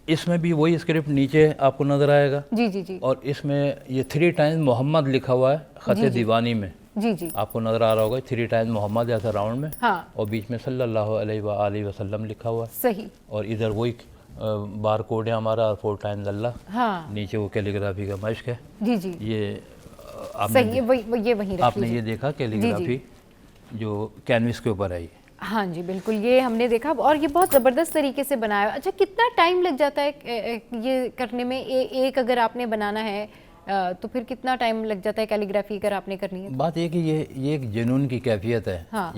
इसमें भी वही स्क्रिप्ट नीचे आपको नजर आएगा। जी जी जी। और इसमें ये 3 टाइम्स मोहम्मद लिखा हुआ है खत दीवानी में। जी जी, आपको नजर आ रहा होगा 3 टाइम्स मोहम्मद ऐसा राउंड में। हाँ। और बीच में सल्लल्लाहु अलैहि वसल्लम लिखा हुआ है। सही। और इधर वही बार कोड है हमारा और 4 टाइम्स अल्लाह। हाँ। नीचे वो कैलीग्राफी का मश्क है। जी जी, ये सही। ये वही आपने ये देखा कैलीग्राफी जो कैनविस के ऊपर है ये। हाँ जी बिल्कुल, ये हमने देखा और ये बहुत ज़बरदस्त तरीके से बनाया। अच्छा कितना टाइम लग जाता है ये करने में? एक अगर आपने बनाना है तो फिर कितना टाइम लग जाता है कैलीग्राफी अगर आपने करनी है? बात ये कि ये एक जुनून की कैफियत है। हाँ।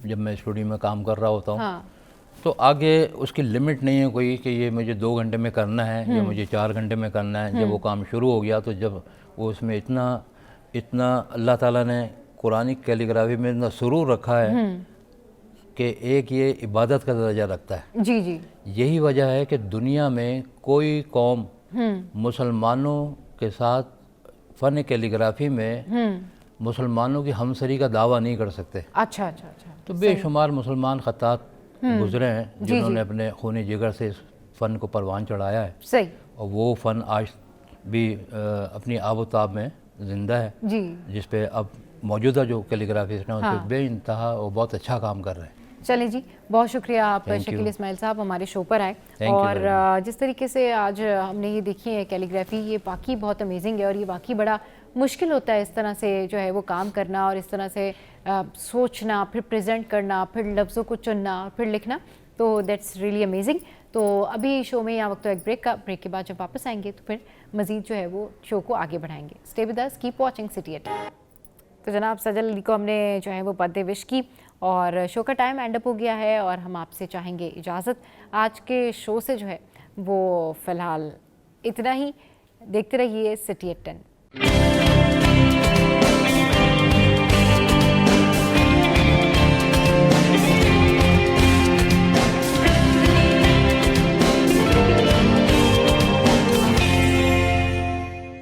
जब मैं स्टूडियो में काम कर रहा होता हूँ, हाँ। तो आगे उसकी लिमिट नहीं है कोई कि ये मुझे 2 घंटे में करना है या मुझे 4 घंटे में करना है। जब वो काम शुरू हो गया तो जब वो उसमें इतना अल्लाह ताला ने कुरानिक कैलीग्राफी में इतना सुरूर रखा है कि एक ये इबादत का दर्जा रखता है। जी जी, यही वजह है कि दुनिया में कोई कौम मुसलमानों के साथ फ़न कैलीग्राफी में मुसलमानों की हमसरी का दावा नहीं कर सकते। अच्छा अच्छा अच्छा। तो बेशुमार मुसलमान खतात गुजरे हैं जिन्होंने अपने खून जिगर से इस फ़न को परवान चढ़ाया है। सही। और वो फ़न आज भी अपनी आबोताब में ज़िंदा है जी, जिस पे अब मौजूदा जो कैलीग्राफिस्ट हैं उस पर बेइंतहा और बहुत अच्छा काम कर रहे हैं। चलें जी, बहुत शुक्रिया आप शकील इस्माइल साहब हमारे शो पर आए। और जिस तरीके से आज हमने ये देखी है कैलीग्राफी, ये वाकई बहुत अमेजिंग है और ये वाकई बड़ा मुश्किल होता है इस तरह से जो है वो काम करना और इस तरह से सोचना, फिर प्रेजेंट करना, फिर लफ्ज़ों को चुनना, फिर लिखना। तो दैट्स रियली अमेजिंग। तो अभी शो में यहाँ वक्त एक ब्रेक के बाद जब वापस आएंगे तो फिर मज़ीद जो है वो शो को आगे बढ़ाएंगे। Stay with us, keep watching city at. तो जनाब सजल अली को हमने जो है वो बर्थडे विश की और शो का टाइम एंड अप हो गया है और हम आपसे चाहेंगे इजाज़त। आज के शो से जो है वो फ़िलहाल इतना ही। देखते रहिए सिटी एट 10।